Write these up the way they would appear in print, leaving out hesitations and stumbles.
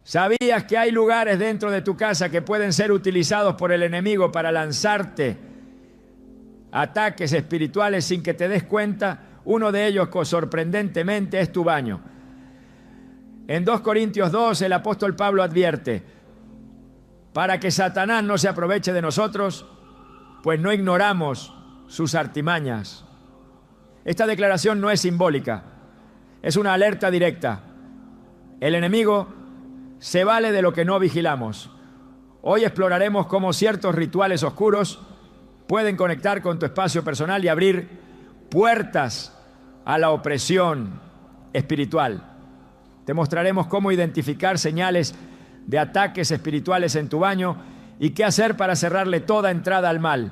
¿Sabías que hay lugares dentro de tu casa que pueden ser utilizados por el enemigo para lanzarte ataques espirituales sin que te des cuenta? Uno de ellos, sorprendentemente, es tu baño. En 2 Corintios 2, el apóstol Pablo advierte: para que Satanás no se aproveche de nosotros, pues no ignoramos sus artimañas. Esta declaración no es simbólica, es una alerta directa. El enemigo se vale de lo que no vigilamos. Hoy exploraremos cómo ciertos rituales oscuros pueden conectar con tu espacio personal y abrir puertas a la opresión espiritual. Te mostraremos cómo identificar señales de ataques espirituales en tu baño y qué hacer para cerrarle toda entrada al mal.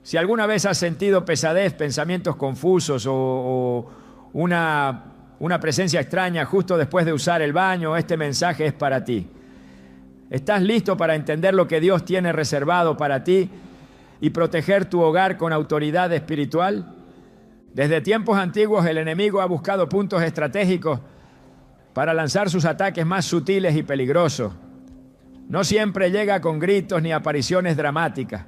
Si alguna vez has sentido pesadez, pensamientos confusos o una presencia extraña justo después de usar el baño, este mensaje es para ti. ¿Estás listo para entender lo que Dios tiene reservado para ti y proteger tu hogar con autoridad espiritual? Desde tiempos antiguos el enemigo ha buscado puntos estratégicos para lanzar sus ataques más sutiles y peligrosos. No siempre llega con gritos ni apariciones dramáticas.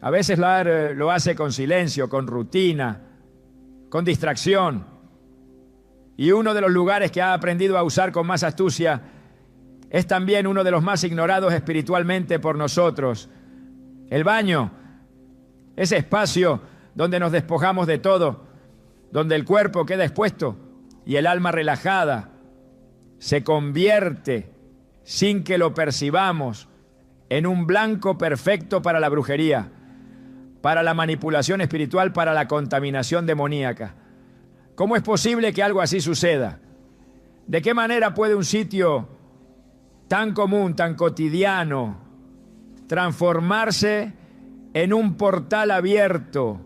A veces lo hace con silencio, con rutina, con distracción. Y uno de los lugares que ha aprendido a usar con más astucia es también uno de los más ignorados espiritualmente por nosotros: el baño. Ese espacio donde nos despojamos de todo, donde el cuerpo queda expuesto y el alma relajada, se convierte, sin que lo percibamos, en un blanco perfecto para la brujería, para la manipulación espiritual, para la contaminación demoníaca. ¿Cómo es posible que algo así suceda? ¿De qué manera puede un sitio tan común, tan cotidiano, transformarse en un portal abierto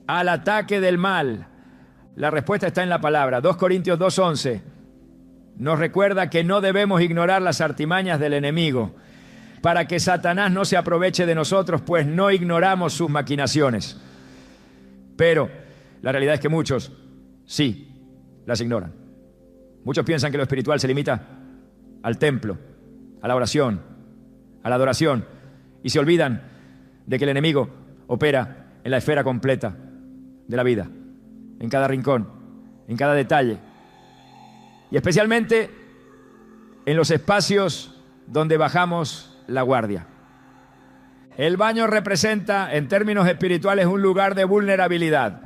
al ataque del mal? La respuesta está en la palabra. 2 Corintios 2:11 nos recuerda que no debemos ignorar las artimañas del enemigo, para que Satanás no se aproveche de nosotros, pues no ignoramos sus maquinaciones. Pero la realidad es que muchos sí las ignoran. Muchos piensan que lo espiritual se limita al templo, a la oración, a la adoración, y se olvidan de que el enemigo opera en la esfera completa de la vida, en cada rincón, en cada detalle, y especialmente en los espacios donde bajamos la guardia. El baño representa, en términos espirituales, un lugar de vulnerabilidad,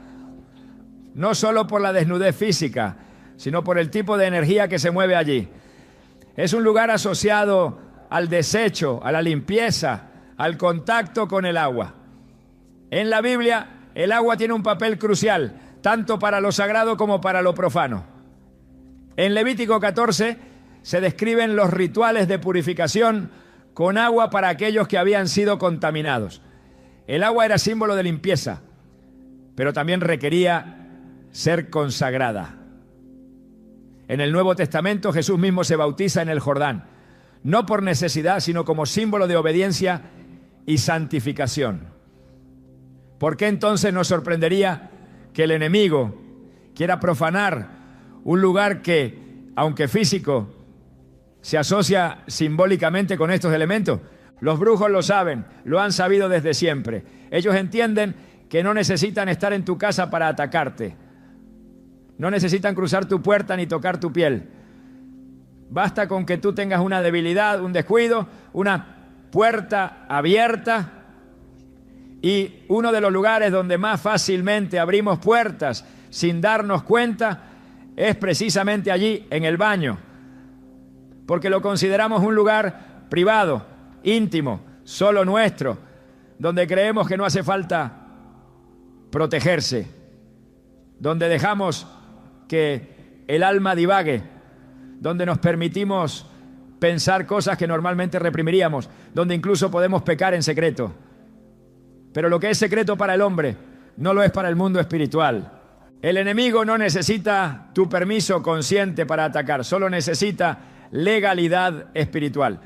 no solo por la desnudez física, sino por el tipo de energía que se mueve allí. Es un lugar asociado al desecho, a la limpieza, al contacto con el agua. En la Biblia, el agua tiene un papel crucial, tanto para lo sagrado como para lo profano. En Levítico 14 se describen los rituales de purificación con agua para aquellos que habían sido contaminados. El agua era símbolo de limpieza, pero también requería ser consagrada. En el Nuevo Testamento Jesús mismo se bautiza en el Jordán, no por necesidad, sino como símbolo de obediencia y santificación. ¿Por qué entonces nos sorprendería que el enemigo quiera profanar un lugar que, aunque físico, se asocia simbólicamente con estos elementos? Los brujos lo saben, lo han sabido desde siempre. Ellos entienden que no necesitan estar en tu casa para atacarte. No necesitan cruzar tu puerta ni tocar tu piel. Basta con que tú tengas una debilidad, un descuido, una puerta abierta. Y uno de los lugares donde más fácilmente abrimos puertas sin darnos cuenta es precisamente allí, en el baño. Porque lo consideramos un lugar privado, íntimo, solo nuestro, donde creemos que no hace falta protegerse, donde dejamos que el alma divague, donde nos permitimos pensar cosas que normalmente reprimiríamos, donde incluso podemos pecar en secreto. Pero lo que es secreto para el hombre no lo es para el mundo espiritual. El enemigo no necesita tu permiso consciente para atacar, solo necesita legalidad espiritual.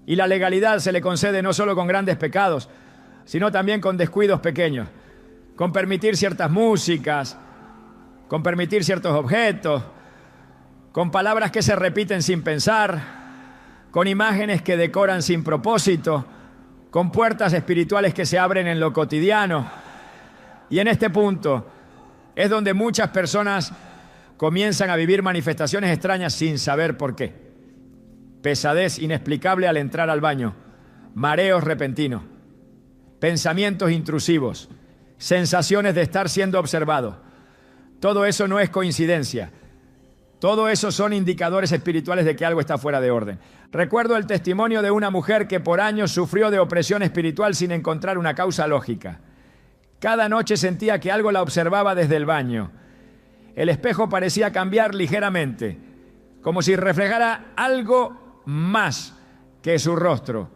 Y la legalidad se le concede no solo con grandes pecados, sino también con descuidos pequeños, con permitir ciertas músicas, con permitir ciertos objetos, con palabras que se repiten sin pensar, con imágenes que decoran sin propósito, con puertas espirituales que se abren en lo cotidiano. Y en este punto es donde muchas personas comienzan a vivir manifestaciones extrañas sin saber por qué. Pesadez inexplicable al entrar al baño, mareos repentinos, pensamientos intrusivos, sensaciones de estar siendo observado. Todo eso no es coincidencia. Todo eso son indicadores espirituales de que algo está fuera de orden. Recuerdo el testimonio de una mujer que por años sufrió de opresión espiritual sin encontrar una causa lógica. Cada noche sentía que algo la observaba desde el baño. El espejo parecía cambiar ligeramente, como si reflejara algo más que su rostro.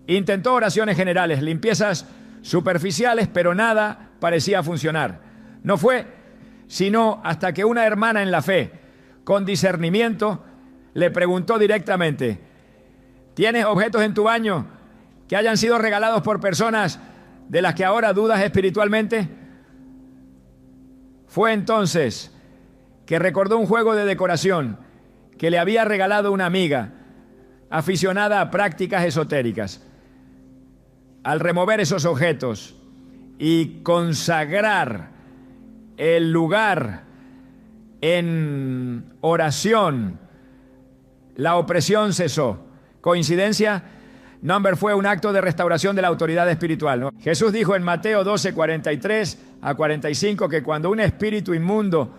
Intentó oraciones generales, limpiezas superficiales, pero nada parecía funcionar. No fue sino hasta que una hermana en la fe, con discernimiento, le preguntó directamente: ¿tienes objetos en tu baño que hayan sido regalados por personas de las que ahora dudas espiritualmente? Fue entonces que recordó un juego de decoración que le había regalado una amiga aficionada a prácticas esotéricas. Al remover esos objetos y consagrar el lugar en oración, la opresión cesó. ¿Coincidencia? No, fue un acto de restauración de la autoridad espiritual, ¿no? Jesús dijo en Mateo 12, 43 a 45 que cuando un espíritu inmundo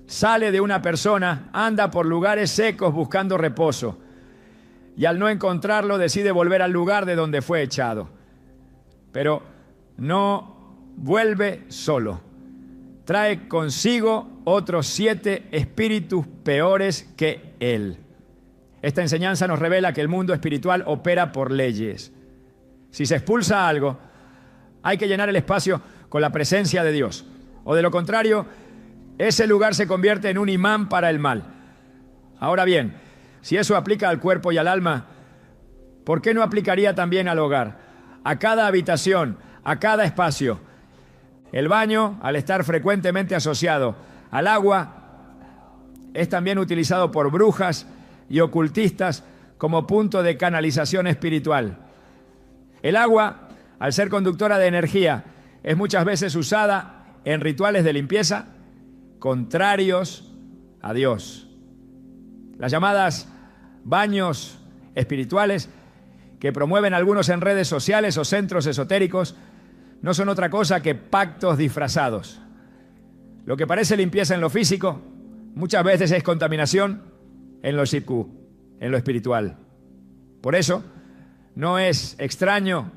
sale de una persona, anda por lugares secos buscando reposo, y al no encontrarlo decide volver al lugar de donde fue echado. Pero no vuelve solo. Trae consigo otros 7 espíritus peores que él. Esta enseñanza nos revela que el mundo espiritual opera por leyes. Si se expulsa algo, hay que llenar el espacio con la presencia de Dios. O de lo contrario, ese lugar se convierte en un imán para el mal. Ahora bien, si eso aplica al cuerpo y al alma, ¿por qué no aplicaría también al hogar? A cada habitación, a cada espacio. El baño, al estar frecuentemente asociado al agua, es también utilizado por brujas y ocultistas como punto de canalización espiritual. El agua, al ser conductora de energía, es muchas veces usada en rituales de limpieza contrarios a Dios. Las llamadas baños espirituales que promueven algunos en redes sociales o centros esotéricos no son otra cosa que pactos disfrazados. Lo que parece limpieza en lo físico, muchas veces es contaminación en lo psíquico, en lo espiritual. Por eso, no es extraño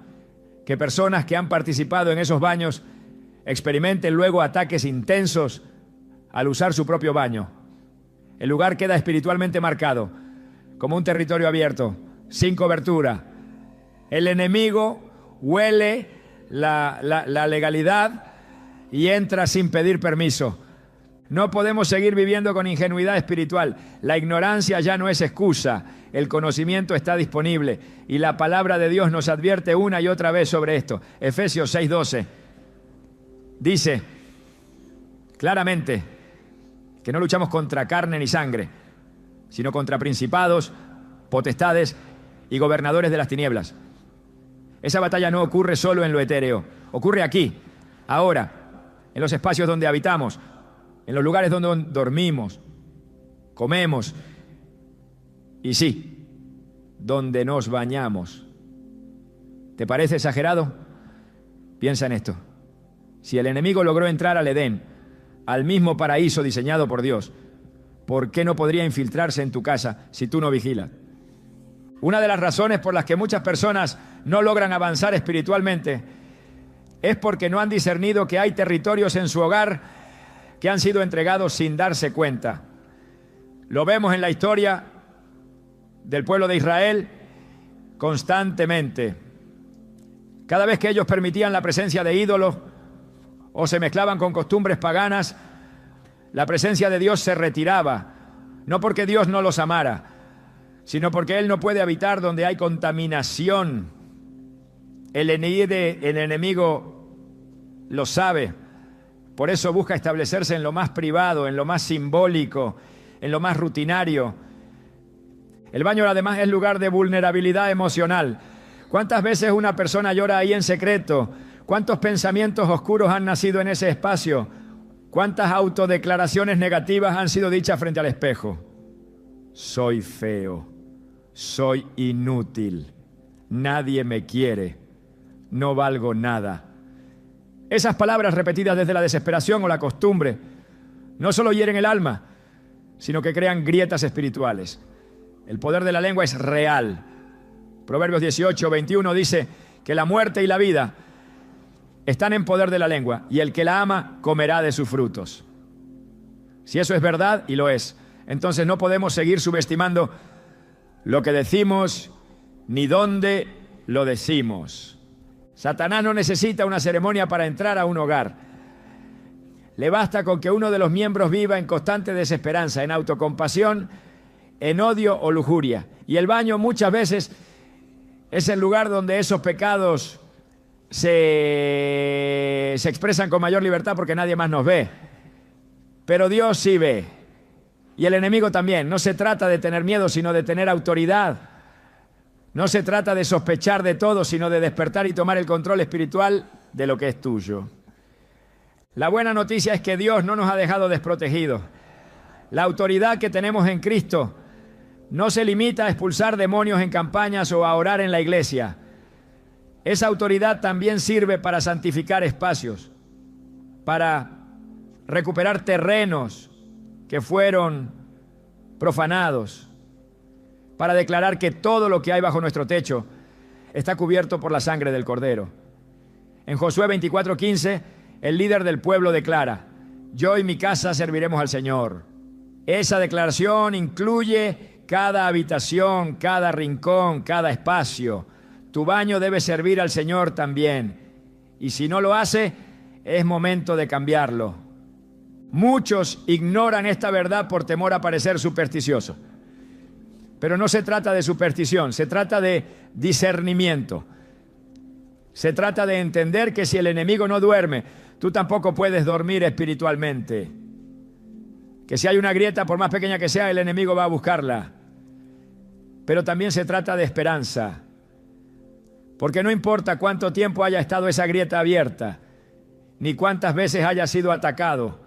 que personas que han participado en esos baños experimenten luego ataques intensos al usar su propio baño. El lugar queda espiritualmente marcado como un territorio abierto, sin cobertura. El enemigo huele la legalidad y entra sin pedir permiso. No podemos seguir viviendo con ingenuidad espiritual. La ignorancia ya no es excusa. El conocimiento está disponible y la palabra de Dios nos advierte una y otra vez sobre esto. Efesios 6:12 dice claramente que no luchamos contra carne ni sangre, sino contra principados, potestades y gobernadores de las tinieblas. Esa batalla no ocurre solo en lo etéreo, ocurre aquí, ahora, en los espacios donde habitamos, en los lugares donde dormimos, comemos y sí, donde nos bañamos. ¿Te parece exagerado? Piensa en esto. Si el enemigo logró entrar al Edén, al mismo paraíso diseñado por Dios, ¿por qué no podría infiltrarse en tu casa si tú no vigilas? Una de las razones por las que muchas personas no logran avanzar espiritualmente es porque no han discernido que hay territorios en su hogar que han sido entregados sin darse cuenta. Lo vemos en la historia del pueblo de Israel constantemente. Cada vez que ellos permitían la presencia de ídolos o se mezclaban con costumbres paganas, la presencia de Dios se retiraba, no porque Dios no los amara, sino porque Él no puede habitar donde hay contaminación. El enemigo lo sabe, por eso busca establecerse en lo más privado, en lo más simbólico, en lo más rutinario. El baño además es lugar de vulnerabilidad emocional. ¿Cuántas veces una persona llora ahí en secreto? ¿Cuántos pensamientos oscuros han nacido en ese espacio? ¿Cuántas autodeclaraciones negativas han sido dichas frente al espejo? Soy feo, soy inútil, nadie me quiere, no valgo nada. Esas palabras repetidas desde la desesperación o la costumbre no solo hieren el alma, sino que crean grietas espirituales. El poder de la lengua es real. Proverbios 18:21 dice que la muerte y la vida están en poder de la lengua, y el que la ama comerá de sus frutos. Si eso es verdad, y lo es, entonces no podemos seguir subestimando lo que decimos ni dónde lo decimos. Satanás no necesita una ceremonia para entrar a un hogar. Le basta con que uno de los miembros viva en constante desesperanza, en autocompasión, en odio o lujuria. Y el baño muchas veces es el lugar donde esos pecados se expresan con mayor libertad porque nadie más nos ve. Pero Dios sí ve. Y el enemigo también. No se trata de tener miedo, sino de tener autoridad. No se trata de sospechar de todo, sino de despertar y tomar el control espiritual de lo que es tuyo. La buena noticia es que Dios no nos ha dejado desprotegidos. La autoridad que tenemos en Cristo no se limita a expulsar demonios en campañas o a orar en la iglesia. Esa autoridad también sirve para santificar espacios, para recuperar terrenos que fueron profanados, para declarar que todo lo que hay bajo nuestro techo está cubierto por la sangre del Cordero. En Josué 24:15, el líder del pueblo declara: yo y mi casa serviremos al Señor. Esa declaración incluye cada habitación, cada rincón, cada espacio. Tu baño debe servir al Señor también. Y si no lo hace, es momento de cambiarlo. Muchos ignoran esta verdad por temor a parecer supersticioso. Pero no se trata de superstición, se trata de discernimiento. Se trata de entender que si el enemigo no duerme, tú tampoco puedes dormir espiritualmente. Que si hay una grieta, por más pequeña que sea, el enemigo va a buscarla. Pero también se trata de esperanza. Porque no importa cuánto tiempo haya estado esa grieta abierta, ni cuántas veces hayas sido atacado,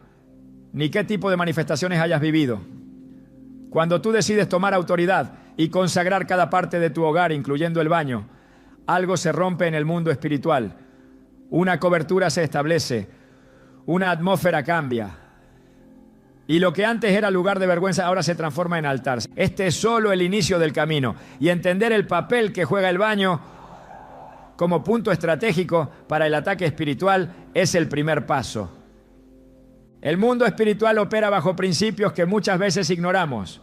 ni qué tipo de manifestaciones hayas vivido. Cuando tú decides tomar autoridad y consagrar cada parte de tu hogar, incluyendo el baño, algo se rompe en el mundo espiritual. Una cobertura se establece, una atmósfera cambia. Y lo que antes era lugar de vergüenza ahora se transforma en altar. Este es solo el inicio del camino. Y entender el papel que juega el baño como punto estratégico para el ataque espiritual es el primer paso. El mundo espiritual opera bajo principios que muchas veces ignoramos.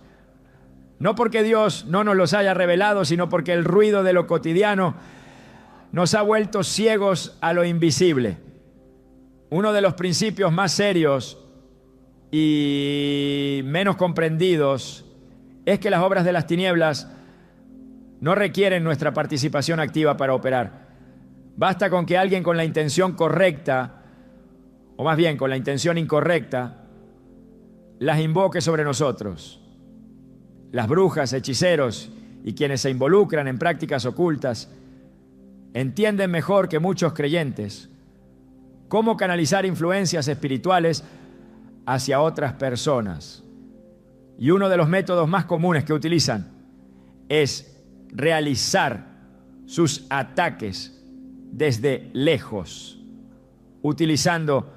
No porque Dios no nos los haya revelado, sino porque el ruido de lo cotidiano nos ha vuelto ciegos a lo invisible. Uno de los principios más serios y menos comprendidos es que las obras de las tinieblas no requieren nuestra participación activa para operar. Basta con que alguien con la intención correcta, o más bien con la intención incorrecta, las invoque sobre nosotros. Las brujas, hechiceros y quienes se involucran en prácticas ocultas entienden mejor que muchos creyentes cómo canalizar influencias espirituales hacia otras personas. Y uno de los métodos más comunes que utilizan es realizar sus ataques desde lejos, utilizando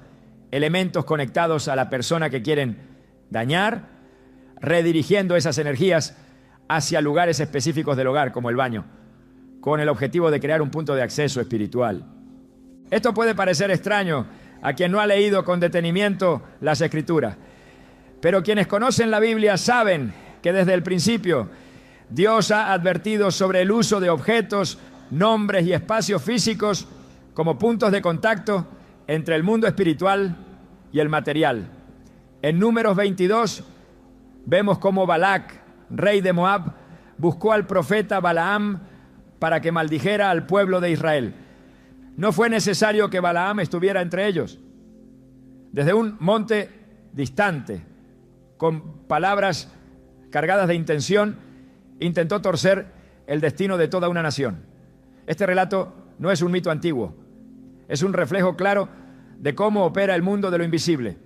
elementos conectados a la persona que quieren dañar, redirigiendo esas energías hacia lugares específicos del hogar, como el baño, con el objetivo de crear un punto de acceso espiritual. Esto puede parecer extraño a quien no ha leído con detenimiento las Escrituras, pero quienes conocen la Biblia saben que desde el principio Dios ha advertido sobre el uso de objetos, nombres y espacios físicos como puntos de contacto entre el mundo espiritual y el material. En Números 22 vemos cómo Balac, rey de Moab, buscó al profeta Balaam para que maldijera al pueblo de Israel. No fue necesario que Balaam estuviera entre ellos. Desde un monte distante, con palabras cargadas de intención, intentó torcer el destino de toda una nación. Este relato no es un mito antiguo, es un reflejo claro de cómo opera el mundo de lo invisible,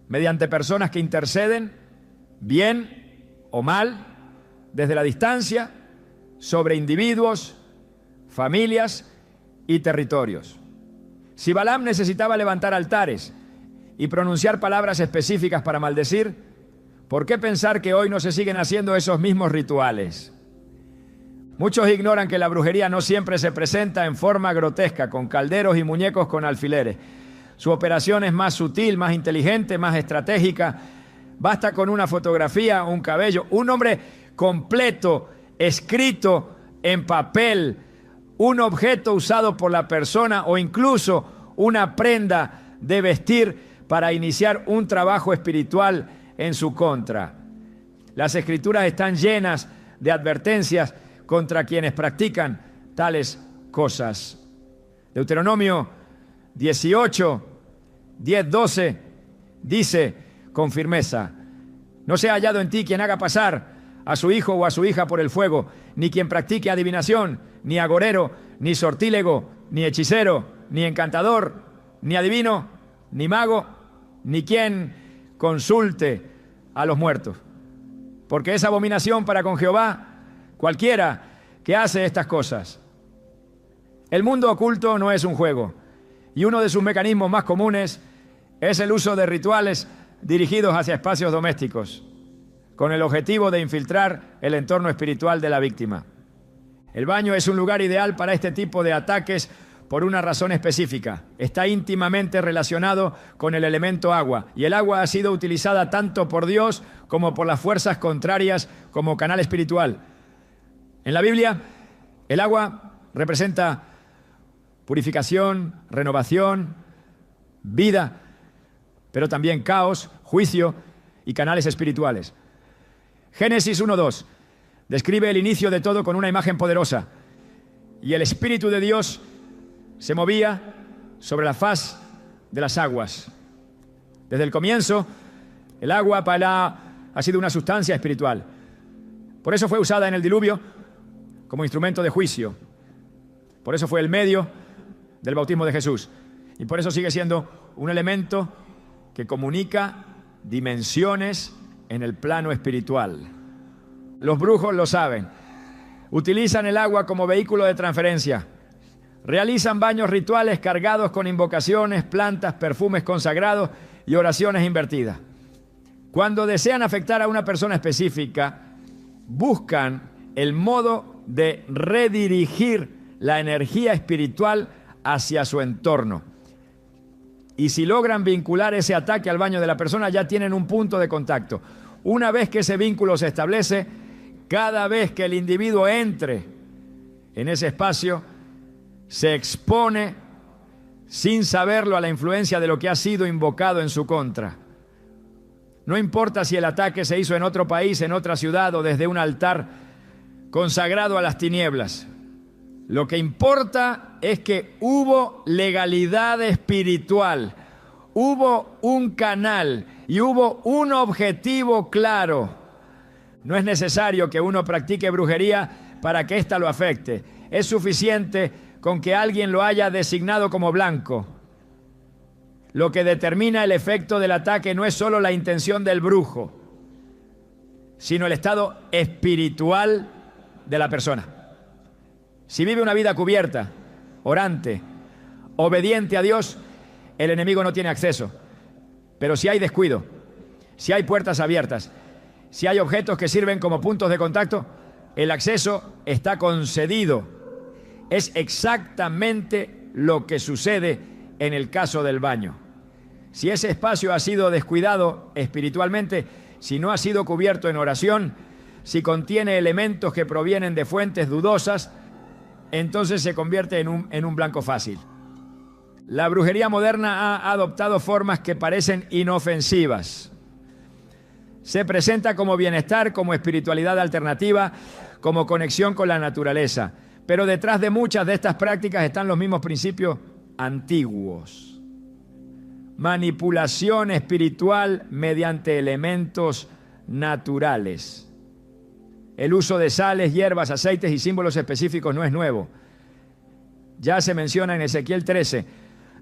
mediante personas que interceden, bien o mal, desde la distancia, sobre individuos, familias y territorios. Si Balaam necesitaba levantar altares y pronunciar palabras específicas para maldecir, ¿por qué pensar que hoy no se siguen haciendo esos mismos rituales? Muchos ignoran que la brujería no siempre se presenta en forma grotesca, con calderos y muñecos con alfileres. Su operación es más sutil, más inteligente, más estratégica. Basta con una fotografía, un cabello, un nombre completo, escrito en papel, un objeto usado por la persona o incluso una prenda de vestir para iniciar un trabajo espiritual en su contra. Las Escrituras están llenas de advertencias contra quienes practican tales cosas. Deuteronomio 18, 10, 12 dice con firmeza: no sea hallado en ti quien haga pasar a su hijo o a su hija por el fuego, ni quien practique adivinación, ni agorero, ni sortílego, ni hechicero, ni encantador, ni adivino, ni mago, ni quien consulte a los muertos. Porque es abominación para con Jehová cualquiera que hace estas cosas. El mundo oculto no es un juego, y uno de sus mecanismos más comunes es el uso de rituales dirigidos hacia espacios domésticos, con el objetivo de infiltrar el entorno espiritual de la víctima. El baño es un lugar ideal para este tipo de ataques por una razón específica. Está íntimamente relacionado con el elemento agua, y el agua ha sido utilizada tanto por Dios como por las fuerzas contrarias como canal espiritual. En la Biblia, el agua representa purificación, renovación, vida, pero también caos, juicio y canales espirituales. Génesis 1:2 describe el inicio de todo con una imagen poderosa. Y el Espíritu de Dios se movía sobre la faz de las aguas. Desde el comienzo, el agua ha sido una sustancia espiritual. Por eso fue usada en el diluvio como instrumento de juicio. Por eso fue el medio del bautismo de Jesús. Y por eso sigue siendo un elemento que comunica dimensiones en el plano espiritual. Los brujos lo saben. Utilizan el agua como vehículo de transferencia. Realizan baños rituales cargados con invocaciones, plantas, perfumes consagrados y oraciones invertidas. Cuando desean afectar a una persona específica, buscan el modo de redirigir la energía espiritual hacia su entorno. Y si logran vincular ese ataque al baño de la persona, ya tienen un punto de contacto. Una vez que ese vínculo se establece, cada vez que el individuo entre en ese espacio, se expone sin saberlo a la influencia de lo que ha sido invocado en su contra. No importa si el ataque se hizo en otro país, en otra ciudad o desde un altar consagrado a las tinieblas. Lo que importa es que hubo legalidad espiritual, hubo un canal y hubo un objetivo claro. No es necesario que uno practique brujería para que ésta lo afecte. Es suficiente con que alguien lo haya designado como blanco. Lo que determina el efecto del ataque no es solo la intención del brujo, sino el estado espiritual de la persona. Si vive una vida cubierta, orante, obediente a Dios, el enemigo no tiene acceso. Pero si hay descuido, si hay puertas abiertas, si hay objetos que sirven como puntos de contacto, el acceso está concedido. Es exactamente lo que sucede en el caso del baño. Si ese espacio ha sido descuidado espiritualmente, si no ha sido cubierto en oración, si contiene elementos que provienen de fuentes dudosas, entonces se convierte en un blanco fácil. La brujería moderna ha adoptado formas que parecen inofensivas. Se presenta como bienestar, como espiritualidad alternativa, como conexión con la naturaleza. Pero detrás de muchas de estas prácticas están los mismos principios antiguos. manipulación espiritual mediante elementos naturales. El uso de sales, hierbas, aceites y símbolos específicos no es nuevo. Ya se menciona en Ezequiel 13,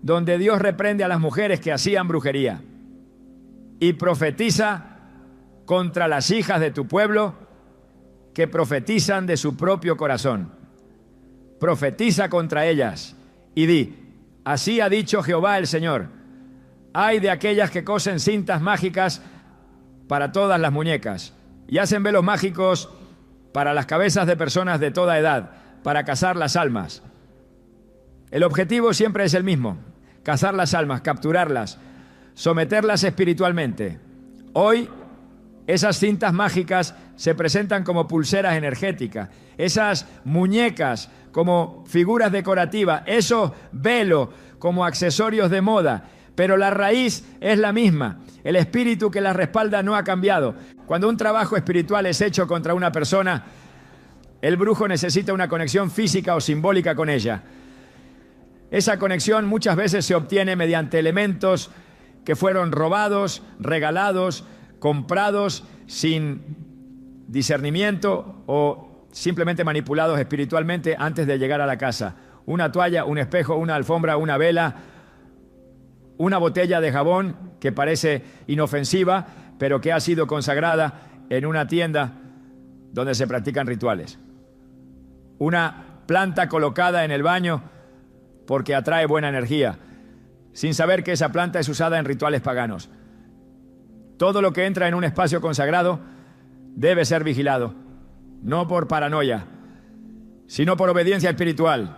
donde Dios reprende a las mujeres que hacían brujería y profetiza contra las hijas de tu pueblo que profetizan de su propio corazón. Profetiza contra ellas y di: así ha dicho Jehová el Señor, ay de aquellas que cosen cintas mágicas para todas las muñecas y hacen velos mágicos para las cabezas de personas de toda edad, para cazar las almas. El objetivo siempre es el mismo: cazar las almas, capturarlas, someterlas espiritualmente. Hoy, esas cintas mágicas se presentan como pulseras energéticas, esas muñecas como figuras decorativas, esos velos como accesorios de moda, pero la raíz es la misma. El espíritu que las respalda no ha cambiado. Cuando un trabajo espiritual es hecho contra una persona, el brujo necesita una conexión física o simbólica con ella. Esa conexión muchas veces se obtiene mediante elementos que fueron robados, regalados, comprados sin discernimiento o simplemente manipulados espiritualmente antes de llegar a la casa. Una toalla, un espejo, una alfombra, una vela, una botella de jabón que parece inofensiva, pero que ha sido consagrada en una tienda donde se practican rituales. Una planta colocada en el baño porque atrae buena energía, sin saber que esa planta es usada en rituales paganos. Todo lo que entra en un espacio consagrado debe ser vigilado, no por paranoia, sino por obediencia espiritual.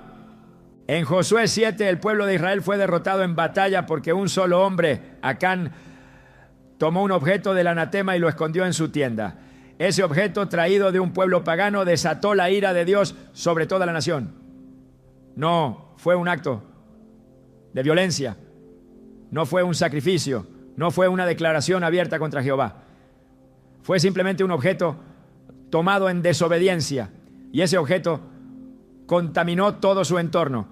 En Josué 7, el pueblo de Israel fue derrotado en batalla porque un solo hombre, Acán, tomó un objeto del anatema y lo escondió en su tienda. Ese objeto, traído de un pueblo pagano, desató la ira de Dios sobre toda la nación. No fue un acto de violencia, no fue un sacrificio, no fue una declaración abierta contra Jehová. Fue simplemente un objeto tomado en desobediencia, y ese objeto contaminó todo su entorno.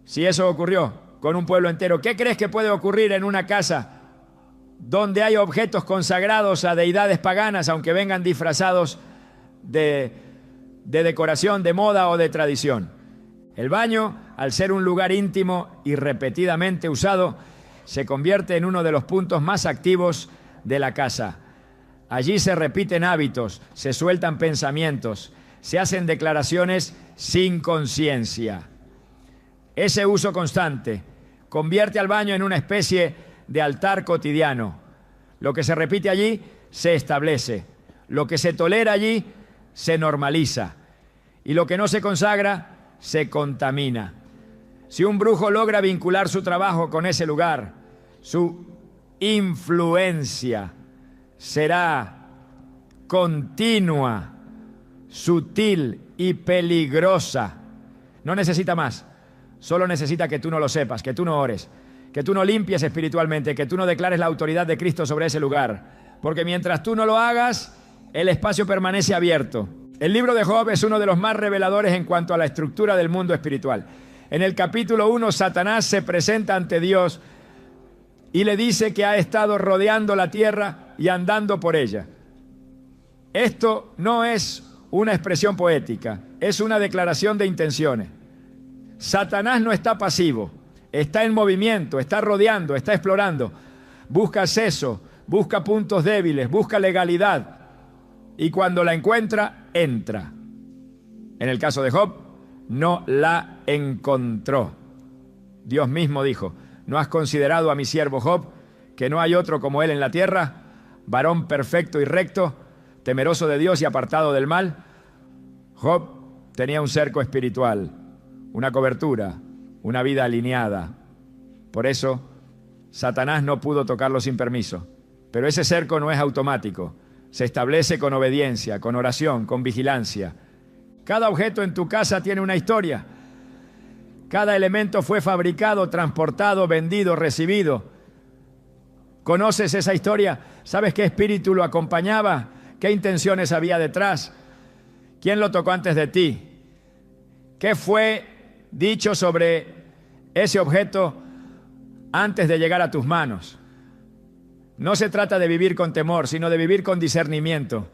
Si eso ocurrió con un pueblo entero, ¿qué crees que puede ocurrir en una casa donde hay objetos consagrados a deidades paganas, aunque vengan disfrazados de decoración, de moda o de tradición? El baño, al ser un lugar íntimo y repetidamente usado, se convierte en uno de los puntos más activos de la casa. Allí se repiten hábitos, se sueltan pensamientos, se hacen declaraciones sin conciencia. Ese uso constante convierte al baño en una especie de altar cotidiano. Lo que se repite allí se establece, lo que se tolera allí se normaliza y lo que no se consagra se contamina. Si un brujo logra vincular su trabajo con ese lugar, su influencia será continua, sutil y peligrosa. No necesita más, solo necesita que tú no lo sepas, que tú no ores, que tú no limpies espiritualmente, que tú no declares la autoridad de Cristo sobre ese lugar, porque mientras tú no lo hagas, el espacio permanece abierto. El libro de Job es uno de los más reveladores en cuanto a la estructura del mundo espiritual. En el capítulo 1, Satanás se presenta ante Dios y le dice que ha estado rodeando la tierra y andando por ella. Esto no es una expresión poética, es una declaración de intenciones. Satanás no está pasivo, está en movimiento, está rodeando, está explorando. Busca acceso, busca puntos débiles, busca legalidad. Y cuando la encuentra, entra. En el caso de Job, no la encontró. Dios mismo dijo: ¿no has considerado a mi siervo Job, que no hay otro como él en la tierra, varón perfecto y recto, temeroso de Dios y apartado del mal? Job tenía un cerco espiritual, una cobertura, una vida alineada. Por eso, Satanás no pudo tocarlo sin permiso. Pero ese cerco no es automático. Se establece con obediencia, con oración, con vigilancia. Cada objeto en tu casa tiene una historia. Cada elemento fue fabricado, transportado, vendido, recibido. ¿Conoces esa historia? ¿Sabes qué espíritu lo acompañaba? ¿Qué intenciones había detrás? ¿Quién lo tocó antes de ti? ¿Qué fue dicho sobre ese objeto antes de llegar a tus manos. No se trata de vivir con temor, sino de vivir con discernimiento.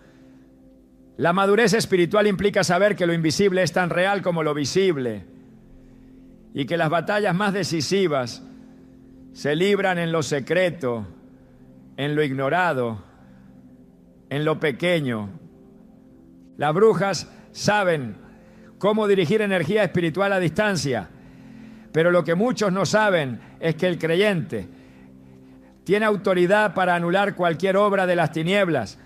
La madurez espiritual implica saber que lo invisible es tan real como lo visible y que las batallas más decisivas se libran en lo secreto, en lo ignorado, en lo pequeño. Las brujas saben cómo dirigir energía espiritual a distancia, pero lo que muchos no saben es que el creyente tiene autoridad para anular cualquier obra de las tinieblas.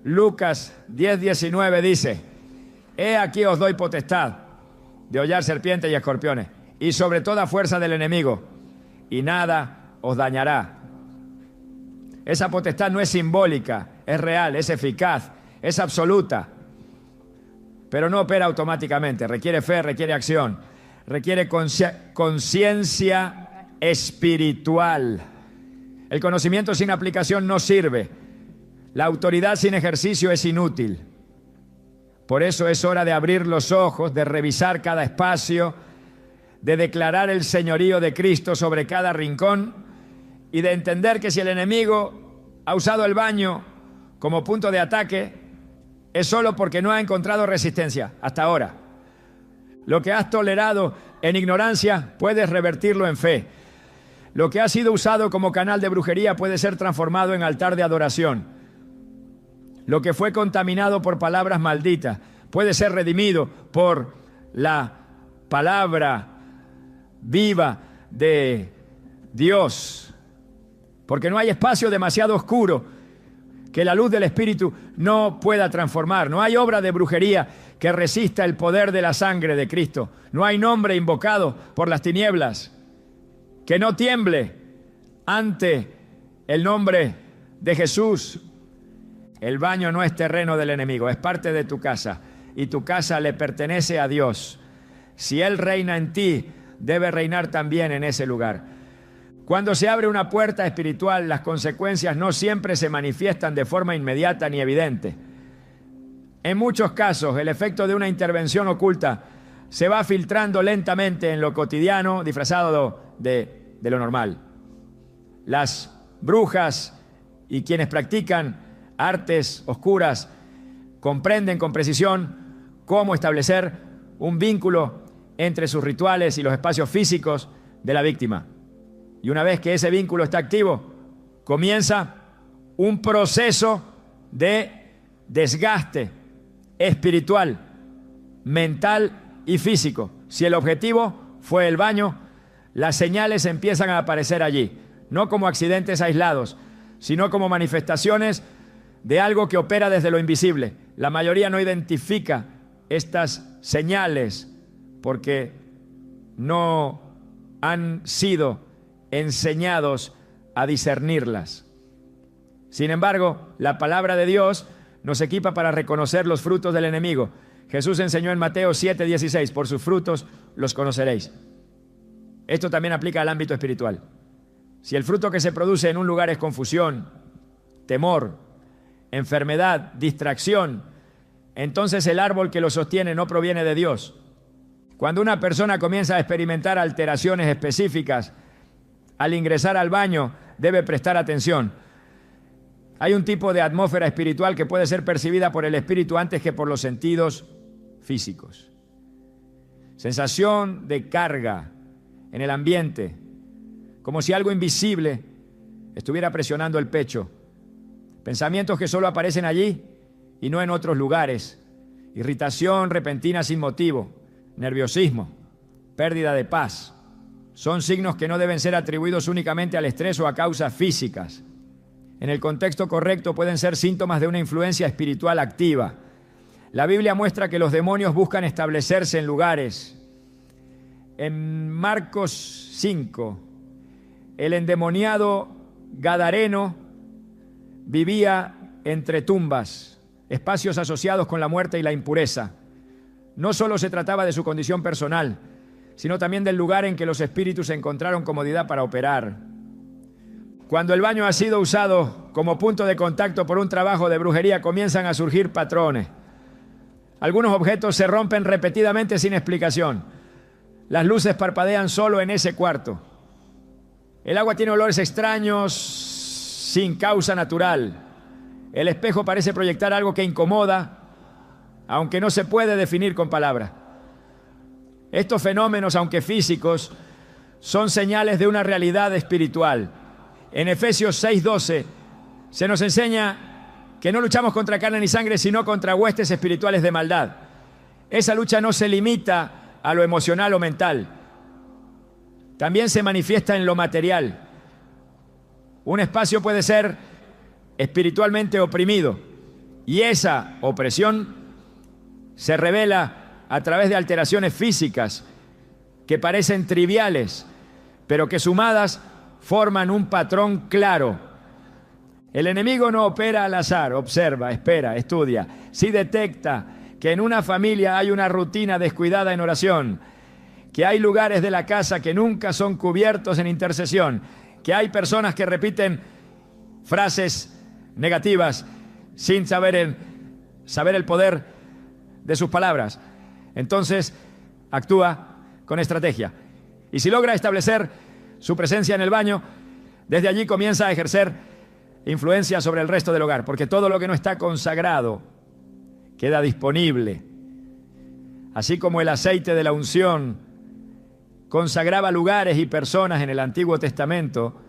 Lucas 10:19 dice: he aquí os doy potestad de hollar serpientes y escorpiones, y sobre toda fuerza del enemigo, y nada os dañará. Esa potestad no es simbólica, es real, es eficaz, es absoluta, pero no opera automáticamente. Requiere fe, requiere acción, requiere conciencia espiritual. El conocimiento sin aplicación no sirve. La autoridad sin ejercicio es inútil. Por eso es hora de abrir los ojos, de revisar cada espacio, de declarar el señorío de Cristo sobre cada rincón y de entender que si el enemigo ha usado el baño como punto de ataque, es solo porque no ha encontrado resistencia hasta ahora. Lo que has tolerado en ignorancia, puedes revertirlo en fe. Lo que ha sido usado como canal de brujería puede ser transformado en altar de adoración. Lo que fue contaminado por palabras malditas puede ser redimido por la palabra viva de Dios. Porque no hay espacio demasiado oscuro que la luz del Espíritu no pueda transformar. No hay obra de brujería que resista el poder de la sangre de Cristo. No hay nombre invocado por las tinieblas que no tiemble ante el nombre de Jesús. El baño no es terreno del enemigo, es parte de tu casa, y tu casa le pertenece a Dios. Si Él reina en ti, debe reinar también en ese lugar. Cuando se abre una puerta espiritual, las consecuencias no siempre se manifiestan de forma inmediata ni evidente. En muchos casos, el efecto de una intervención oculta se va filtrando lentamente en lo cotidiano, disfrazado de lo normal. Las brujas y quienes practican artes oscuras comprenden con precisión cómo establecer un vínculo entre sus rituales y los espacios físicos de la víctima. Y una vez que ese vínculo está activo, comienza un proceso de desgaste espiritual, mental y físico. Si el objetivo fue el baño, las señales empiezan a aparecer allí, no como accidentes aislados, sino como manifestaciones de algo que opera desde lo invisible. La mayoría no identifica estas señales porque no han sido enseñados a discernirlas. Sin embargo, la palabra de Dios nos equipa para reconocer los frutos del enemigo. Jesús enseñó en Mateo 7:16: por sus frutos los conoceréis. Esto también aplica al ámbito espiritual. Si el fruto que se produce en un lugar es confusión, temor, enfermedad, distracción, entonces el árbol que lo sostiene no proviene de Dios. Cuando una persona comienza a experimentar alteraciones específicas al ingresar al baño, debe prestar atención. Hay un tipo de atmósfera espiritual que puede ser percibida por el espíritu antes que por los sentidos físicos. Sensación de carga en el ambiente, como si algo invisible estuviera presionando el pecho. Pensamientos que solo aparecen allí y no en otros lugares. Irritación repentina sin motivo, nerviosismo, pérdida de paz. Son signos que no deben ser atribuidos únicamente al estrés o a causas físicas. En el contexto correcto pueden ser síntomas de una influencia espiritual activa. La Biblia muestra que los demonios buscan establecerse en lugares. En Marcos 5, el endemoniado gadareno vivía entre tumbas, espacios asociados con la muerte y la impureza. No solo se trataba de su condición personal, sino también del lugar en que los espíritus encontraron comodidad para operar. Cuando el baño ha sido usado como punto de contacto por un trabajo de brujería, comienzan a surgir patrones. Algunos objetos se rompen repetidamente sin explicación. Las luces parpadean solo en ese cuarto. El agua tiene olores extraños sin causa natural. El espejo parece proyectar algo que incomoda, aunque no se puede definir con palabras. Estos fenómenos, aunque físicos, son señales de una realidad espiritual. En Efesios 6:12 se nos enseña que no luchamos contra carne ni sangre, sino contra huestes espirituales de maldad. Esa lucha no se limita a lo emocional o mental. También se manifiesta en lo material. Un espacio puede ser espiritualmente oprimido, y esa opresión se revela a través de alteraciones físicas que parecen triviales, pero que sumadas forman un patrón claro. El enemigo no opera al azar, observa, espera, estudia. Si detecta que en una familia hay una rutina descuidada en oración, que hay lugares de la casa que nunca son cubiertos en intercesión, que hay personas que repiten frases negativas sin saber el poder de sus palabras, entonces actúa con estrategia. Y si logra establecer su presencia en el baño, desde allí comienza a ejercer influencia sobre el resto del hogar, porque todo lo que no está consagrado queda disponible. Así como el aceite de la unción consagraba lugares y personas en el Antiguo Testamento,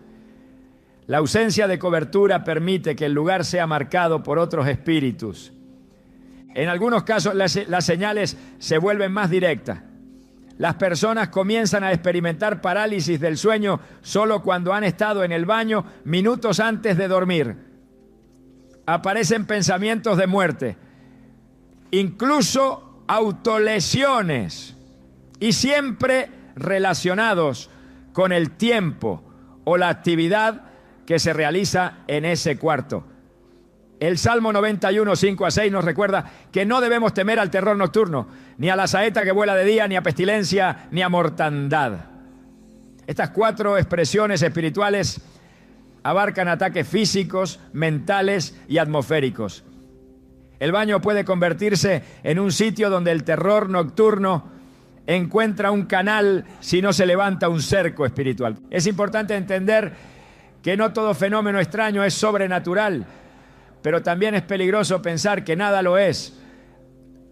la ausencia de cobertura permite que el lugar sea marcado por otros espíritus. En algunos casos las señales se vuelven más directas. Las personas comienzan a experimentar parálisis del sueño solo cuando han estado en el baño minutos antes de dormir. Aparecen pensamientos de muerte, incluso autolesiones, y siempre relacionados con el tiempo o la actividad que se realiza en ese cuarto. El Salmo 91, 5-6 nos recuerda que no debemos temer al terror nocturno, ni a la saeta que vuela de día, ni a pestilencia, ni a mortandad. Estas 4 expresiones espirituales abarcan ataques físicos, mentales y atmosféricos. El baño puede convertirse en un sitio donde el terror nocturno encuentra un canal si no se levanta un cerco espiritual. Es importante entender que no todo fenómeno extraño es sobrenatural, pero también es peligroso pensar que nada lo es.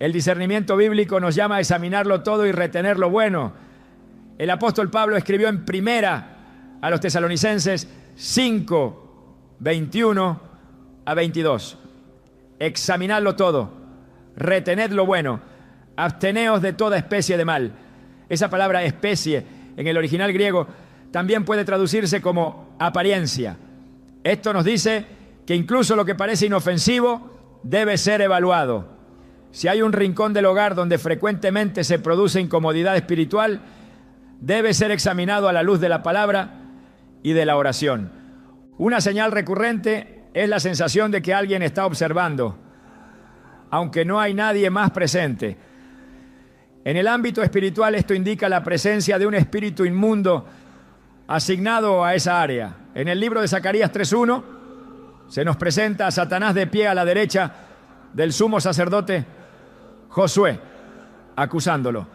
El discernimiento bíblico nos llama a examinarlo todo y retener lo bueno. El apóstol Pablo escribió en primera a los tesalonicenses 5, 21-22. Examinadlo todo, retened lo bueno, absteneos de toda especie de mal. Esa palabra especie en el original griego también puede traducirse como apariencia. Esto nos dice que incluso lo que parece inofensivo debe ser evaluado. Si hay un rincón del hogar donde frecuentemente se produce incomodidad espiritual, debe ser examinado a la luz de la palabra y de la oración. Una señal recurrente es la sensación de que alguien está observando, aunque no hay nadie más presente. En el ámbito espiritual esto indica la presencia de un espíritu inmundo asignado a esa área. En el libro de Zacarías 3:1 se nos presenta a Satanás de pie a la derecha del sumo sacerdote Josué, acusándolo.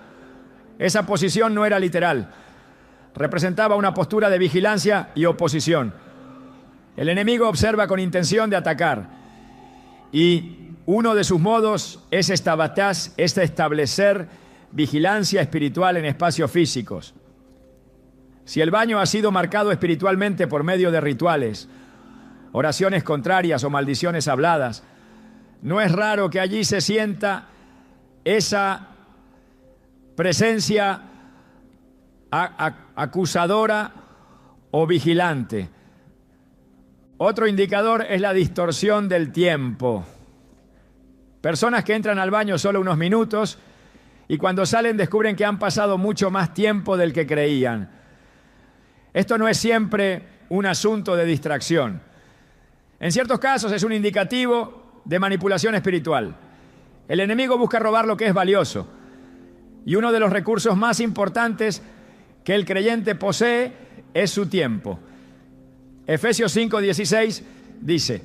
Esa posición no era literal, representaba una postura de vigilancia y oposición. El enemigo observa con intención de atacar, y uno de sus modos es establecer vigilancia espiritual en espacios físicos. Si el baño ha sido marcado espiritualmente por medio de rituales, oraciones contrarias o maldiciones habladas, no es raro que allí se sienta esa presencia acusadora o vigilante. Otro indicador es la distorsión del tiempo. Personas que entran al baño solo unos minutos y cuando salen descubren que han pasado mucho más tiempo del que creían. Esto no es siempre un asunto de distracción. En ciertos casos es un indicativo de manipulación espiritual. El enemigo busca robar lo que es valioso, y uno de los recursos más importantes que el creyente posee es su tiempo. Efesios 5:16 dice: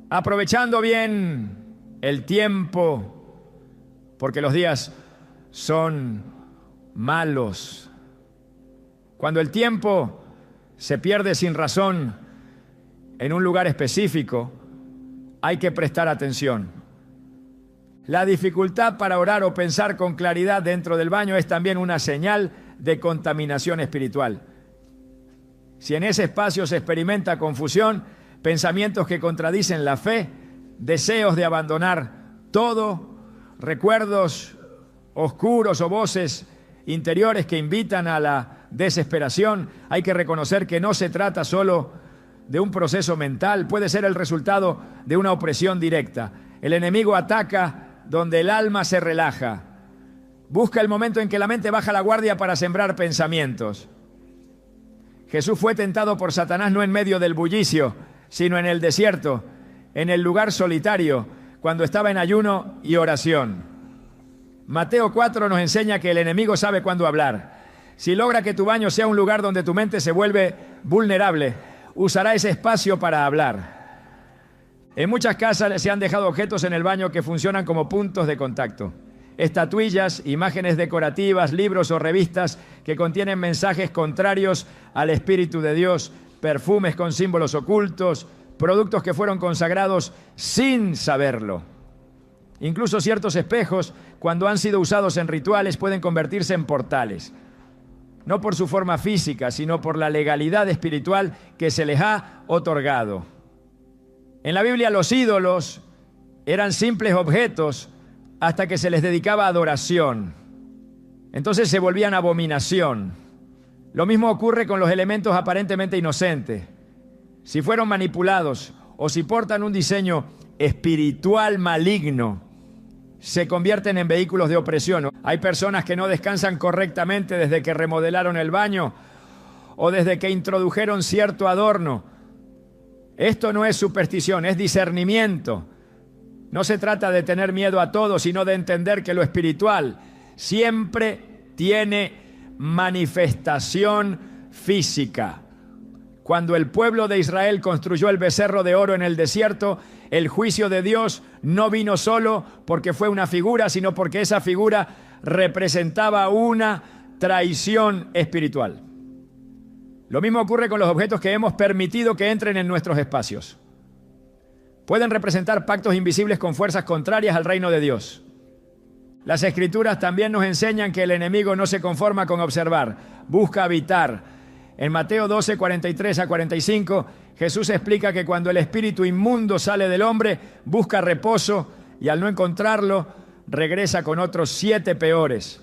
aprovechando bien el tiempo, porque los días son malos. Cuando el tiempo se pierde sin razón en un lugar específico, hay que prestar atención. La dificultad para orar o pensar con claridad dentro del baño es también una señal de contaminación espiritual. Si en ese espacio se experimenta confusión, pensamientos que contradicen la fe, deseos de abandonar todo, recuerdos oscuros o voces interiores que invitan a la desesperación, hay que reconocer que no se trata solo de un proceso mental, puede ser el resultado de una opresión directa. El enemigo ataca donde el alma se relaja. Busca el momento en que la mente baja la guardia para sembrar pensamientos. Jesús fue tentado por Satanás no en medio del bullicio, sino en el desierto, en el lugar solitario, cuando estaba en ayuno y oración. Mateo 4 nos enseña que el enemigo sabe cuándo hablar. Si logra que tu baño sea un lugar donde tu mente se vuelve vulnerable, usará ese espacio para hablar. En muchas casas se han dejado objetos en el baño que funcionan como puntos de contacto. Estatuillas, imágenes decorativas, libros o revistas que contienen mensajes contrarios al Espíritu de Dios, perfumes con símbolos ocultos, productos que fueron consagrados sin saberlo. Incluso ciertos espejos, cuando han sido usados en rituales, pueden convertirse en portales. No por su forma física, sino por la legalidad espiritual que se les ha otorgado. En la Biblia los ídolos eran simples objetos hasta que se les dedicaba adoración. Entonces se volvían abominación. Lo mismo ocurre con los elementos aparentemente inocentes. Si fueron manipulados o si portan un diseño espiritual maligno, se convierten en vehículos de opresión. Hay personas que no descansan correctamente desde que remodelaron el baño o desde que introdujeron cierto adorno. Esto no es superstición, es discernimiento. No se trata de tener miedo a todo, sino de entender que lo espiritual siempre tiene manifestación física. Cuando el pueblo de Israel construyó el becerro de oro en el desierto, el juicio de Dios no vino solo porque fue una figura, sino porque esa figura representaba una traición espiritual. Lo mismo ocurre con los objetos que hemos permitido que entren en nuestros espacios. Pueden representar pactos invisibles con fuerzas contrarias al reino de Dios. Las Escrituras también nos enseñan que el enemigo no se conforma con observar, busca habitar. En Mateo 12, 43 a 45, Jesús explica que cuando el espíritu inmundo sale del hombre, busca reposo y al no encontrarlo, regresa con otros 7 peores.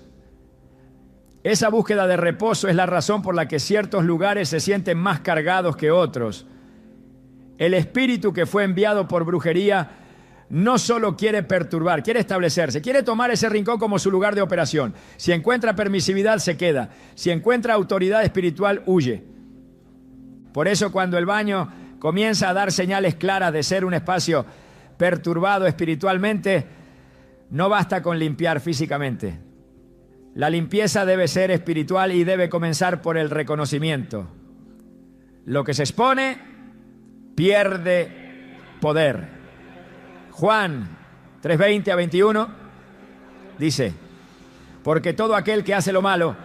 Esa búsqueda de reposo es la razón por la que ciertos lugares se sienten más cargados que otros. El espíritu que fue enviado por brujería no solo quiere perturbar, quiere establecerse, quiere tomar ese rincón como su lugar de operación. Si encuentra permisividad, se queda. Si encuentra autoridad espiritual, huye. Por eso, cuando el baño comienza a dar señales claras de ser un espacio perturbado espiritualmente, no basta con limpiar físicamente. La limpieza debe ser espiritual y debe comenzar por el reconocimiento. Lo que se expone pierde poder. Juan 3:20 a 21 dice: porque todo aquel que hace lo malo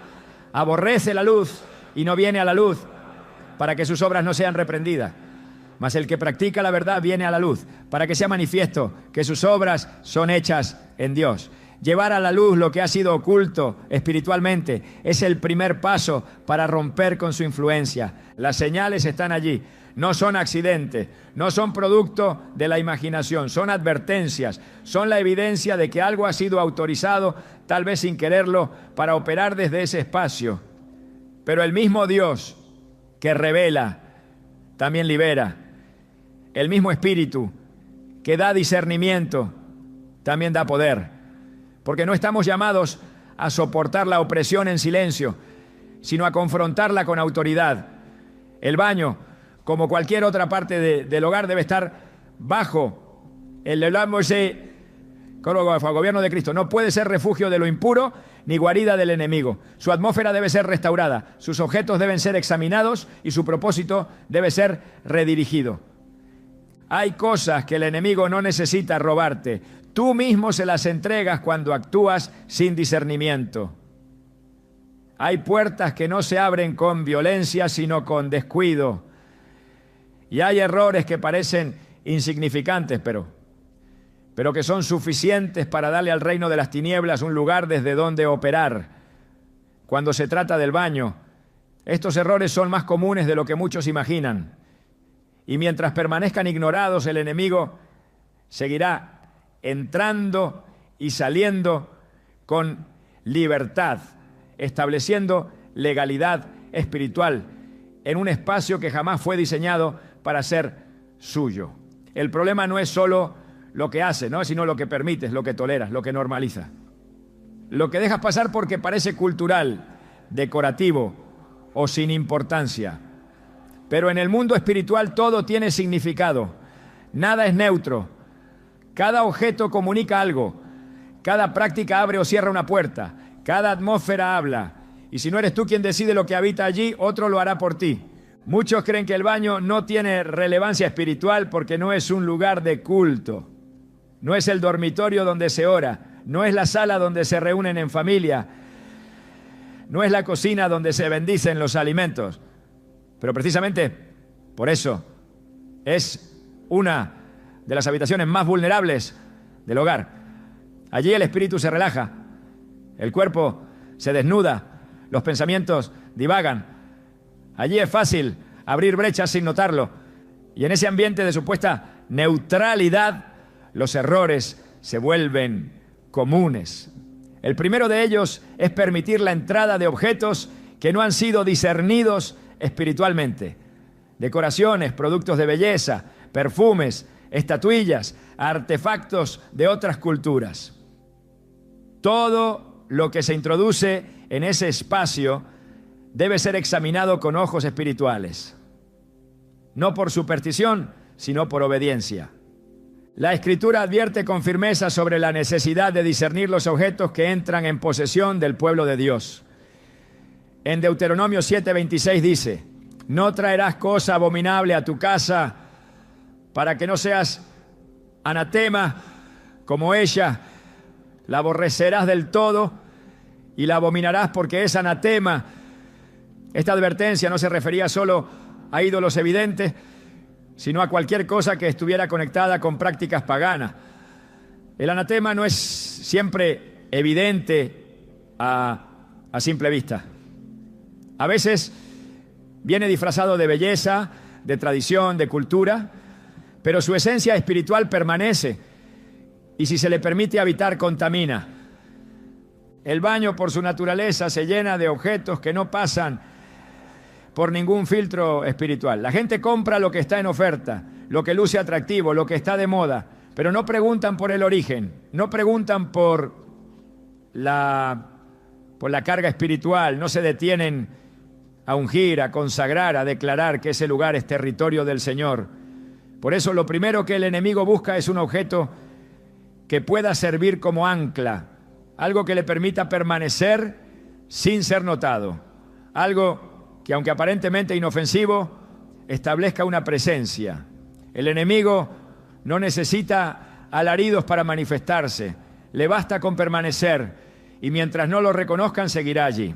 aborrece la luz y no viene a la luz para que sus obras no sean reprendidas. Mas el que practica la verdad viene a la luz para que sea manifiesto que sus obras son hechas en Dios. Llevar a la luz lo que ha sido oculto espiritualmente es el primer paso para romper con su influencia. Las señales están allí. No son accidentes, no son producto de la imaginación, son advertencias, son la evidencia de que algo ha sido autorizado, tal vez sin quererlo, para operar desde ese espacio. Pero el mismo Dios que revela, también libera. El mismo Espíritu que da discernimiento, también da poder. Porque no estamos llamados a soportar la opresión en silencio, sino a confrontarla con autoridad. El baño, como cualquier otra parte del hogar, debe estar bajo el gobierno de Cristo. No puede ser refugio de lo impuro ni guarida del enemigo. Su atmósfera debe ser restaurada, sus objetos deben ser examinados y su propósito debe ser redirigido. Hay cosas que el enemigo no necesita robarte. Tú mismo se las entregas cuando actúas sin discernimiento. Hay puertas que no se abren con violencia, sino con descuido. Y hay errores que parecen insignificantes, pero que son suficientes para darle al reino de las tinieblas un lugar desde donde operar. Cuando se trata del baño, estos errores son más comunes de lo que muchos imaginan. Y mientras permanezcan ignorados, el enemigo seguirá entrando y saliendo con libertad, estableciendo legalidad espiritual en un espacio que jamás fue diseñado para ser suyo. El problema no es solo lo que haces, ¿no?, sino lo que permites, lo que toleras, lo que normalizas. Lo que dejas pasar porque parece cultural, decorativo o sin importancia. Pero en el mundo espiritual todo tiene significado. Nada es neutro. Cada objeto comunica algo. Cada práctica abre o cierra una puerta. Cada atmósfera habla. Y si no eres tú quien decide lo que habita allí, otro lo hará por ti. Muchos creen que el baño no tiene relevancia espiritual porque no es un lugar de culto. No es el dormitorio donde se ora. No es la sala donde se reúnen en familia. No es la cocina donde se bendicen los alimentos. Pero precisamente por eso es una de las habitaciones más vulnerables del hogar. Allí el espíritu se relaja, el cuerpo se desnuda, los pensamientos divagan. Allí es fácil abrir brechas sin notarlo. Y en ese ambiente de supuesta neutralidad, los errores se vuelven comunes. El primero de ellos es permitir la entrada de objetos que no han sido discernidos espiritualmente. Decoraciones, productos de belleza, perfumes, estatuillas, artefactos de otras culturas. Todo lo que se introduce en ese espacio debe ser examinado con ojos espirituales. No por superstición, sino por obediencia. La Escritura advierte con firmeza sobre la necesidad de discernir los objetos que entran en posesión del pueblo de Dios. En Deuteronomio 7:26 dice: no traerás cosa abominable a tu casa para que no seas anatema como ella. La aborrecerás del todo y la abominarás porque es anatema. Esta advertencia no se refería solo a ídolos evidentes, sino a cualquier cosa que estuviera conectada con prácticas paganas. El anatema no es siempre evidente a simple vista. A veces viene disfrazado de belleza, de tradición, de cultura, pero su esencia espiritual permanece y si se le permite habitar, contamina. El baño, por su naturaleza, se llena de objetos que no pasan por ningún filtro espiritual. La gente compra lo que está en oferta, lo que luce atractivo, lo que está de moda, pero no preguntan por el origen, no preguntan por la carga espiritual, no se detienen a ungir, a consagrar, a declarar que ese lugar es territorio del Señor. Por eso lo primero que el enemigo busca es un objeto que pueda servir como ancla, algo que le permita permanecer sin ser notado, algo que aunque aparentemente inofensivo, establezca una presencia. El enemigo no necesita alaridos para manifestarse, le basta con permanecer y mientras no lo reconozcan seguirá allí.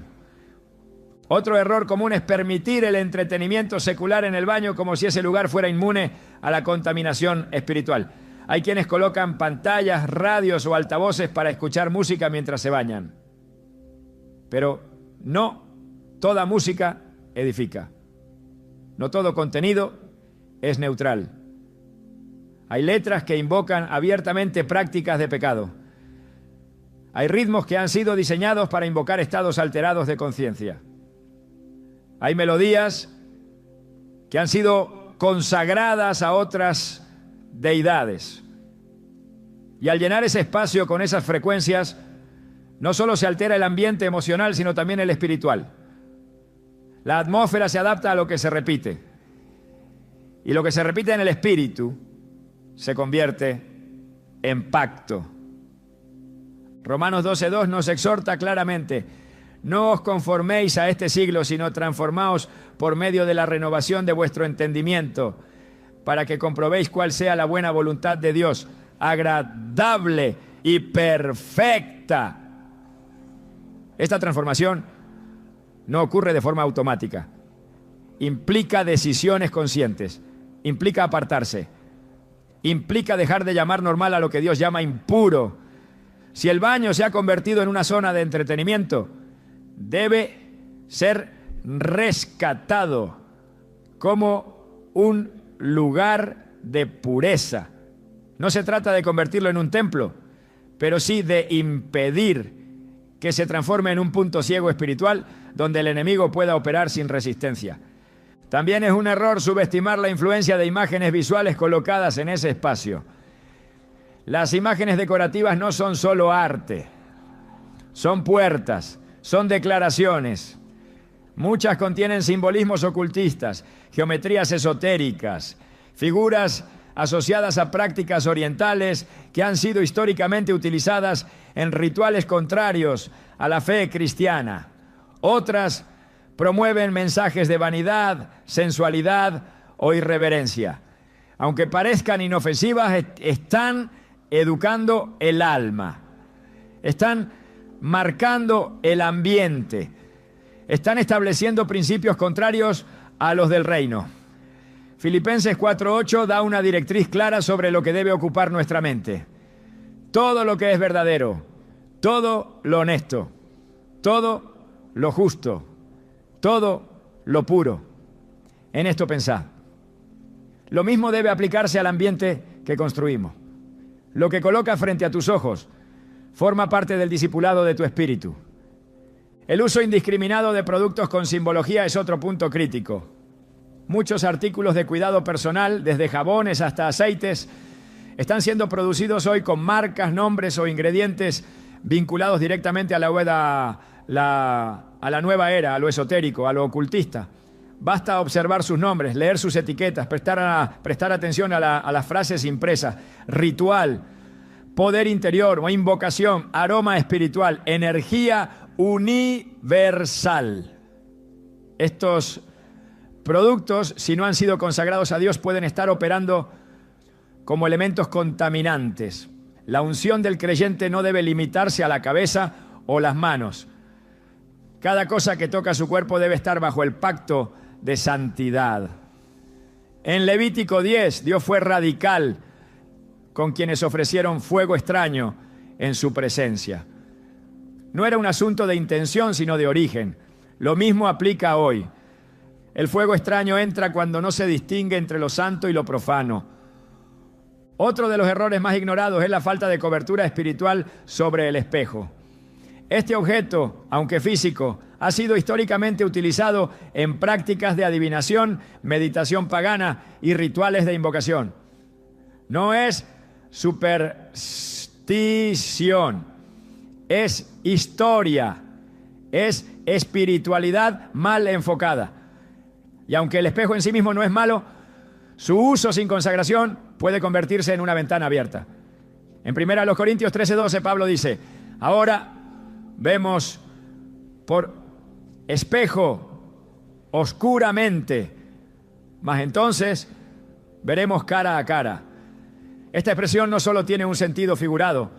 Otro error común es permitir el entretenimiento secular en el baño como si ese lugar fuera inmune a la contaminación espiritual. Hay quienes colocan pantallas, radios o altavoces para escuchar música mientras se bañan. Pero no toda música edifica. No todo contenido es neutral. Hay letras que invocan abiertamente prácticas de pecado. Hay ritmos que han sido diseñados para invocar estados alterados de conciencia. Hay melodías que han sido consagradas a otras deidades. Y al llenar ese espacio con esas frecuencias, no solo se altera el ambiente emocional, sino también el espiritual. La atmósfera se adapta a lo que se repite. Y lo que se repite en el espíritu se convierte en pacto. Romanos 12:2 nos exhorta claramente: no os conforméis a este siglo, sino transformaos por medio de la renovación de vuestro entendimiento, para que comprobéis cuál sea la buena voluntad de Dios, agradable y perfecta. Esta transformación no ocurre de forma automática. Implica decisiones conscientes, implica apartarse, implica dejar de llamar normal a lo que Dios llama impuro. Si el baño se ha convertido en una zona de entretenimiento, debe ser rescatado como un lugar de pureza. No se trata de convertirlo en un templo, pero sí de impedir que se transforme en un punto ciego espiritual donde el enemigo pueda operar sin resistencia. También es un error subestimar la influencia de imágenes visuales colocadas en ese espacio. Las imágenes decorativas no son solo arte, son puertas, son declaraciones. Muchas contienen simbolismos ocultistas, geometrías esotéricas, figuras asociadas a prácticas orientales que han sido históricamente utilizadas en rituales contrarios a la fe cristiana. Otras promueven mensajes de vanidad, sensualidad o irreverencia. Aunque parezcan inofensivas, están educando el alma, están marcando el ambiente, están estableciendo principios contrarios a los del reino. Filipenses 4:8 da una directriz clara sobre lo que debe ocupar nuestra mente. Todo lo que es verdadero, todo lo honesto, todo lo justo, todo lo puro. En esto pensad. Lo mismo debe aplicarse al ambiente que construimos. Lo que colocas frente a tus ojos forma parte del discipulado de tu espíritu. El uso indiscriminado de productos con simbología es otro punto crítico. Muchos artículos de cuidado personal, desde jabones hasta aceites, están siendo producidos hoy con marcas, nombres o ingredientes vinculados directamente a la nueva era, a lo esotérico, a lo ocultista. Basta observar sus nombres, leer sus etiquetas, prestar atención a las frases impresas: ritual, poder interior o invocación, aroma espiritual, energía universal. Estos productos, si no han sido consagrados a Dios, pueden estar operando como elementos contaminantes. La unción del creyente no debe limitarse a la cabeza o las manos. Cada cosa que toca su cuerpo debe estar bajo el pacto de santidad. En Levítico 10, Dios fue radical con quienes ofrecieron fuego extraño en su presencia. No era un asunto de intención, sino de origen. Lo mismo aplica hoy. El fuego extraño entra cuando no se distingue entre lo santo y lo profano. Otro de los errores más ignorados es la falta de cobertura espiritual sobre el espejo. Este objeto, aunque físico, ha sido históricamente utilizado en prácticas de adivinación, meditación pagana y rituales de invocación. No es superstición, es historia, es espiritualidad mal enfocada. Y aunque el espejo en sí mismo no es malo, su uso sin consagración puede convertirse en una ventana abierta. En 1 Corintios 13:12 Pablo dice: ahora vemos por espejo oscuramente, mas entonces veremos cara a cara. Esta expresión no solo tiene un sentido figurado,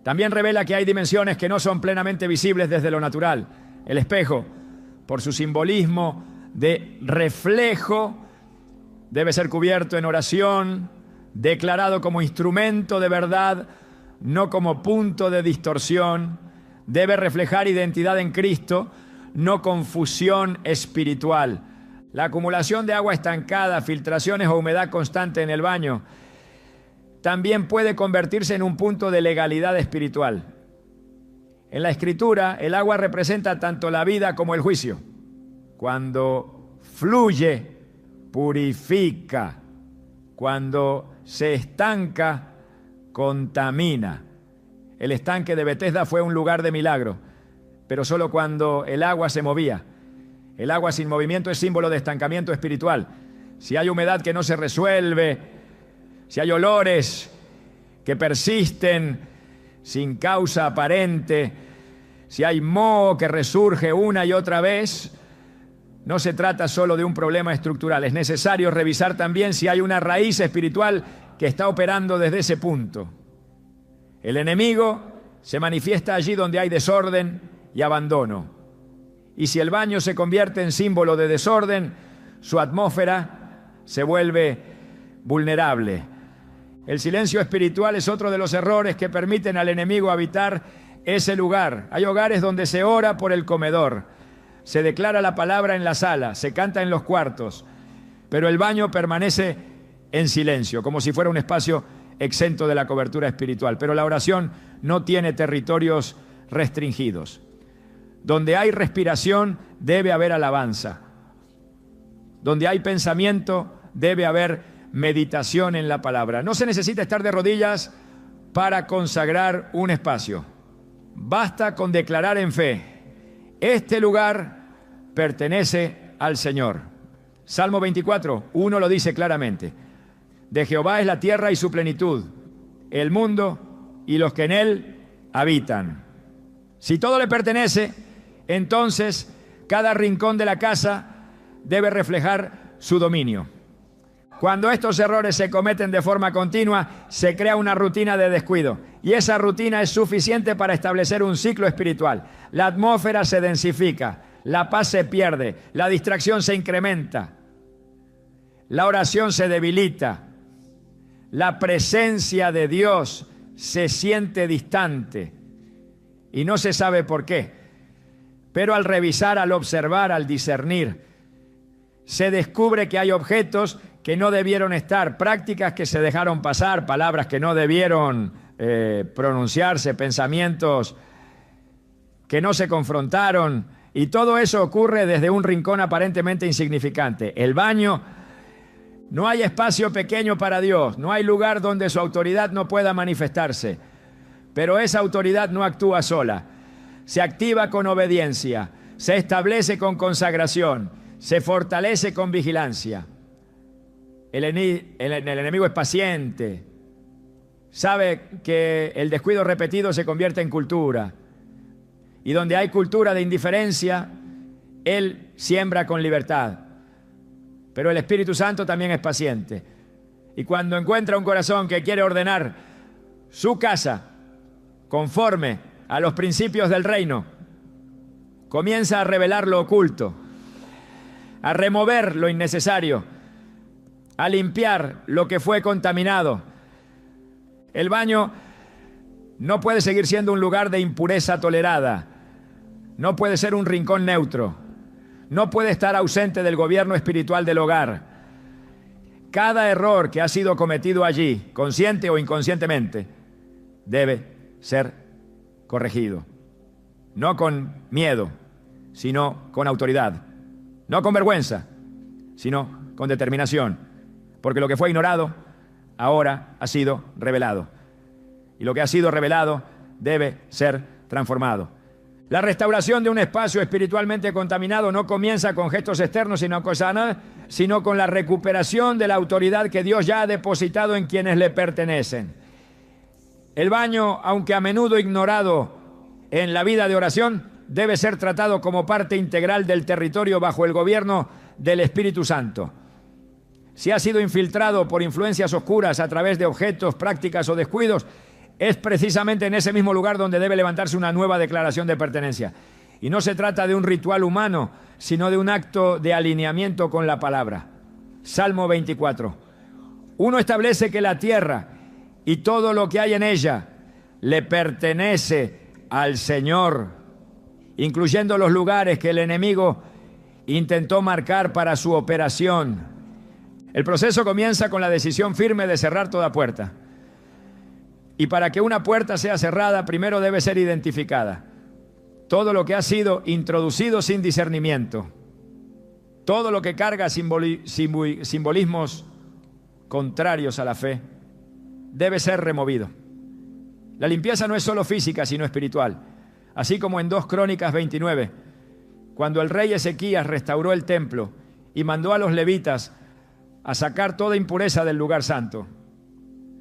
también revela que hay dimensiones que no son plenamente visibles desde lo natural. El espejo, por su simbolismo de reflejo, debe ser cubierto en oración, declarado como instrumento de verdad, no como punto de distorsión. Debe reflejar identidad en Cristo, no confusión espiritual. La acumulación de agua estancada, filtraciones o humedad constante en el baño también puede convertirse en un punto de legalidad espiritual. En la Escritura, el agua representa tanto la vida como el juicio. Cuando fluye, purifica. Cuando se estanca, contamina. El estanque de Betesda fue un lugar de milagro, pero solo cuando el agua se movía. El agua sin movimiento es símbolo de estancamiento espiritual. Si hay humedad que no se resuelve, si hay olores que persisten sin causa aparente, si hay moho que resurge una y otra vez, no se trata solo de un problema estructural. Es necesario revisar también si hay una raíz espiritual que está operando desde ese punto. El enemigo se manifiesta allí donde hay desorden y abandono. Y si el baño se convierte en símbolo de desorden, su atmósfera se vuelve vulnerable. El silencio espiritual es otro de los errores que permiten al enemigo habitar ese lugar. Hay hogares donde se ora por el comedor, se declara la palabra en la sala, se canta en los cuartos, pero el baño permanece en silencio, como si fuera un espacio exento de la cobertura espiritual. Pero la oración no tiene territorios restringidos. Donde hay respiración, debe haber alabanza. Donde hay pensamiento, debe haber meditación en la palabra. No se necesita estar de rodillas para consagrar un espacio. Basta con declarar en fe: este lugar pertenece al Señor. Salmo 24, 1 lo dice claramente: de Jehová es la tierra y su plenitud, el mundo y los que en él habitan. Si todo le pertenece, entonces cada rincón de la casa debe reflejar su dominio. Cuando estos errores se cometen de forma continua, se crea una rutina de descuido, y esa rutina es suficiente para establecer un ciclo espiritual. La atmósfera se densifica, la paz se pierde, la distracción se incrementa, la oración se debilita, la presencia de Dios se siente distante y no se sabe por qué. Pero al revisar, al observar, al discernir, se descubre que hay objetos que no debieron estar, prácticas que se dejaron pasar, palabras que no debieron pronunciarse, pensamientos que no se confrontaron, y todo eso ocurre desde un rincón aparentemente insignificante. El baño. No hay espacio pequeño para Dios, no hay lugar donde su autoridad no pueda manifestarse, pero esa autoridad no actúa sola, se activa con obediencia, se establece con consagración, se fortalece con vigilancia. El enemigo es paciente, sabe que el descuido repetido se convierte en cultura, y donde hay cultura de indiferencia, él siembra con libertad. Pero el Espíritu Santo también es paciente, y cuando encuentra un corazón que quiere ordenar su casa conforme a los principios del reino, comienza a revelar lo oculto, a remover lo innecesario, a limpiar lo que fue contaminado. El baño no puede seguir siendo un lugar de impureza tolerada, no puede ser un rincón neutro, no puede estar ausente del gobierno espiritual del hogar. Cada error que ha sido cometido allí, consciente o inconscientemente, debe ser corregido. No con miedo, sino con autoridad. No con vergüenza, sino con determinación. Porque lo que fue ignorado, ahora ha sido revelado. Y lo que ha sido revelado debe ser transformado. La restauración de un espacio espiritualmente contaminado no comienza con gestos externos, sino con la recuperación de la autoridad que Dios ya ha depositado en quienes le pertenecen. El baño, aunque a menudo ignorado en la vida de oración, debe ser tratado como parte integral del territorio bajo el gobierno del Espíritu Santo. Si ha sido infiltrado por influencias oscuras a través de objetos, prácticas o descuidos, es precisamente en ese mismo lugar donde debe levantarse una nueva declaración de pertenencia. Y no se trata de un ritual humano, sino de un acto de alineamiento con la palabra. Salmo 24. Uno establece que la tierra y todo lo que hay en ella le pertenece al Señor, incluyendo los lugares que el enemigo intentó marcar para su operación. El proceso comienza con la decisión firme de cerrar toda puerta. Y para que una puerta sea cerrada, primero debe ser identificada. Todo lo que ha sido introducido sin discernimiento, todo lo que carga simbolismos contrarios a la fe, debe ser removido. La limpieza no es solo física, sino espiritual. Así como en 2 Crónicas 29, cuando el rey Ezequías restauró el templo y mandó a los levitas a sacar toda impureza del lugar santo.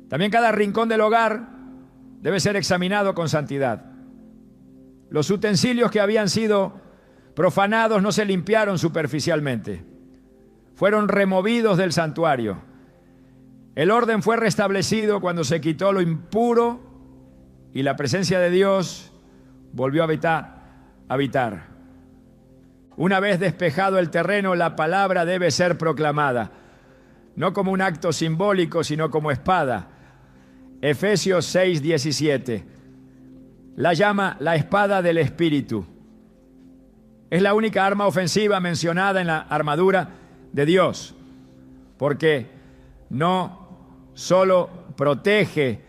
También cada rincón del hogar debe ser examinado con santidad. Los utensilios que habían sido profanados no se limpiaron superficialmente. Fueron removidos del santuario. El orden fue restablecido cuando se quitó lo impuro y la presencia de Dios volvió a habitar. Una vez despejado el terreno, la palabra debe ser proclamada, no como un acto simbólico, sino como espada. Efesios 6:17. La llama la espada del Espíritu. Es la única arma ofensiva mencionada en la armadura de Dios, porque no solo protege,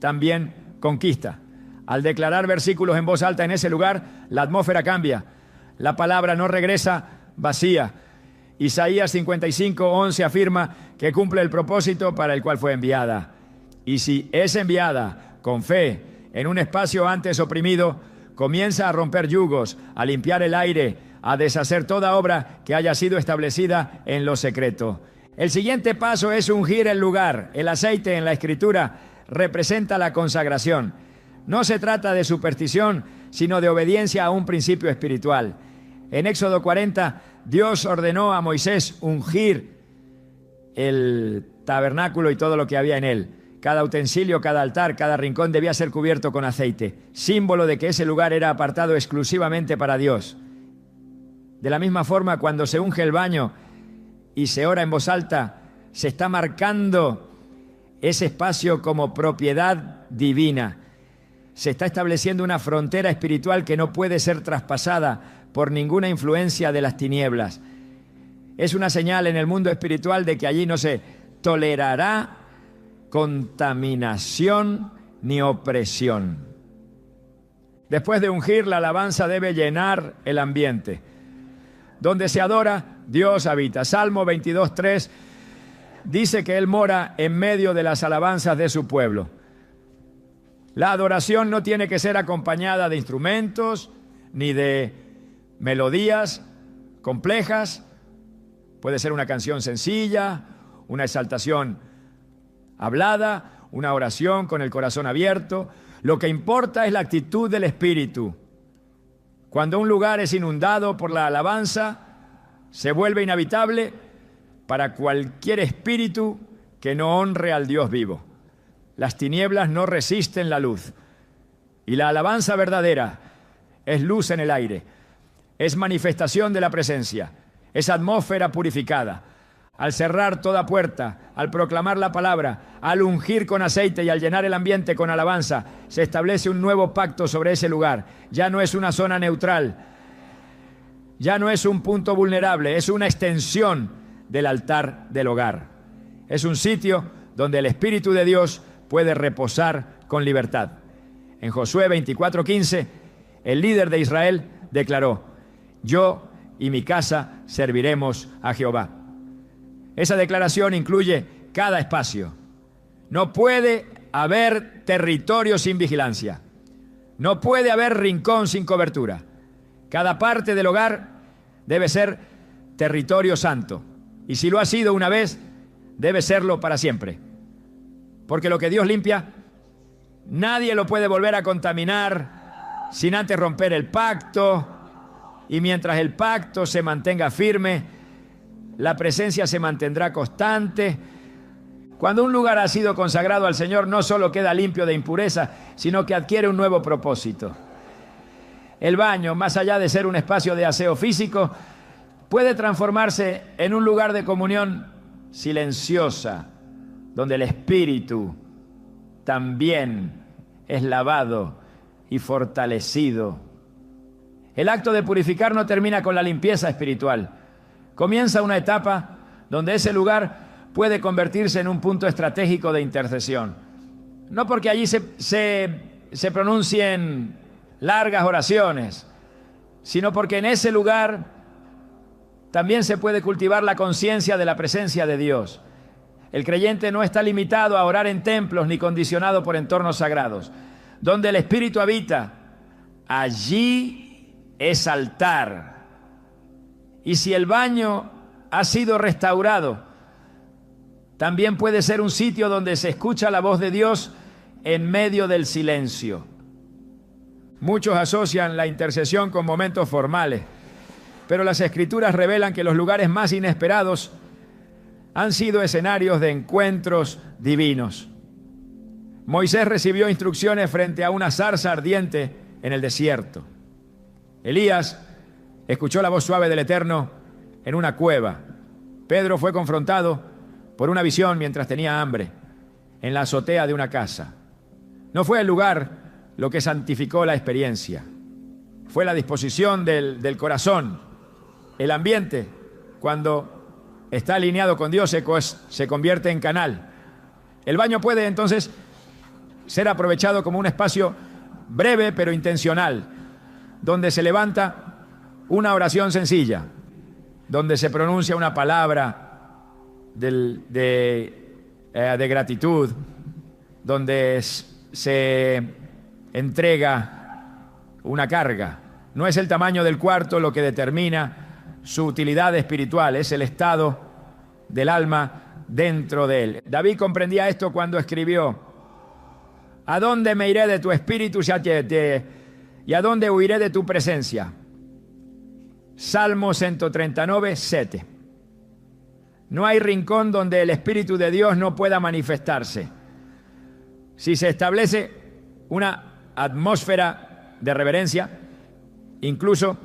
también conquista. Al declarar versículos en voz alta en ese lugar, la atmósfera cambia. La palabra no regresa vacía. Isaías 55:11 afirma que cumple el propósito para el cual fue enviada. Y si es enviada con fe en un espacio antes oprimido, comienza a romper yugos, a limpiar el aire, a deshacer toda obra que haya sido establecida en lo secreto. El siguiente paso es ungir el lugar. El aceite en la Escritura representa la consagración. No se trata de superstición, sino de obediencia a un principio espiritual. En Éxodo 40, Dios ordenó a Moisés ungir el tabernáculo y todo lo que había en él. Cada utensilio, cada altar, cada rincón debía ser cubierto con aceite, símbolo de que ese lugar era apartado exclusivamente para Dios. De la misma forma, cuando se unge el baño y se ora en voz alta, se está marcando ese espacio como propiedad divina. Se está estableciendo una frontera espiritual que no puede ser traspasada por ninguna influencia de las tinieblas. Es una señal en el mundo espiritual de que allí no se tolerará contaminación ni opresión. Después de ungir, la alabanza debe llenar el ambiente. Donde se adora, Dios habita. Salmo 22:3 dice que Él mora en medio de las alabanzas de su pueblo. La adoración no tiene que ser acompañada de instrumentos ni de melodías complejas. Puede ser una canción sencilla, una exaltación hablada, una oración con el corazón abierto. Lo que importa es la actitud del Espíritu. Cuando un lugar es inundado por la alabanza, se vuelve inhabitable para cualquier espíritu que no honre al Dios vivo. Las tinieblas no resisten la luz. Y la alabanza verdadera es luz en el aire, es manifestación de la presencia, es atmósfera purificada. Al cerrar toda puerta, al proclamar la palabra, al ungir con aceite y al llenar el ambiente con alabanza, se establece un nuevo pacto sobre ese lugar. Ya no es una zona neutral, ya no es un punto vulnerable, es una extensión del altar del hogar. Es un sitio donde el Espíritu de Dios puede reposar con libertad. En Josué 24:15, el líder de Israel declaró: yo y mi casa serviremos a Jehová. Esa declaración incluye cada espacio. No puede haber territorio sin vigilancia. No puede haber rincón sin cobertura. Cada parte del hogar debe ser territorio santo. Y si lo ha sido una vez, debe serlo para siempre. Porque lo que Dios limpia, nadie lo puede volver a contaminar sin antes romper el pacto. Y mientras el pacto se mantenga firme, la presencia se mantendrá constante. Cuando un lugar ha sido consagrado al Señor, no solo queda limpio de impureza, sino que adquiere un nuevo propósito. El baño, más allá de ser un espacio de aseo físico, puede transformarse en un lugar de comunión silenciosa, donde el espíritu también es lavado y fortalecido. El acto de purificar no termina con la limpieza espiritual. Comienza una etapa donde ese lugar puede convertirse en un punto estratégico de intercesión. No porque allí se pronuncien largas oraciones, sino porque en ese lugar también se puede cultivar la conciencia de la presencia de Dios. El creyente no está limitado a orar en templos ni condicionado por entornos sagrados. Donde el Espíritu habita, allí es altar. Y si el baño ha sido restaurado, también puede ser un sitio donde se escucha la voz de Dios en medio del silencio. Muchos asocian la intercesión con momentos formales, pero las Escrituras revelan que los lugares más inesperados han sido escenarios de encuentros divinos. Moisés recibió instrucciones frente a una zarza ardiente en el desierto. Elías escuchó la voz suave del Eterno en una cueva. Pedro fue confrontado por una visión mientras tenía hambre en la azotea de una casa. No fue el lugar lo que santificó la experiencia. Fue la disposición del corazón, el ambiente. Cuando está alineado con Dios se convierte en canal. El baño puede entonces ser aprovechado como un espacio breve pero intencional, donde se levanta una oración sencilla, donde se pronuncia una palabra de gratitud, donde se entrega una carga. No es el tamaño del cuarto lo que determina su utilidad espiritual, es el estado del alma dentro de él. David comprendía esto cuando escribió: ¿a dónde me iré de tu espíritu y a dónde huiré de tu presencia? Salmo 139, 7. No hay rincón donde el Espíritu de Dios no pueda manifestarse. Si se establece una atmósfera de reverencia, incluso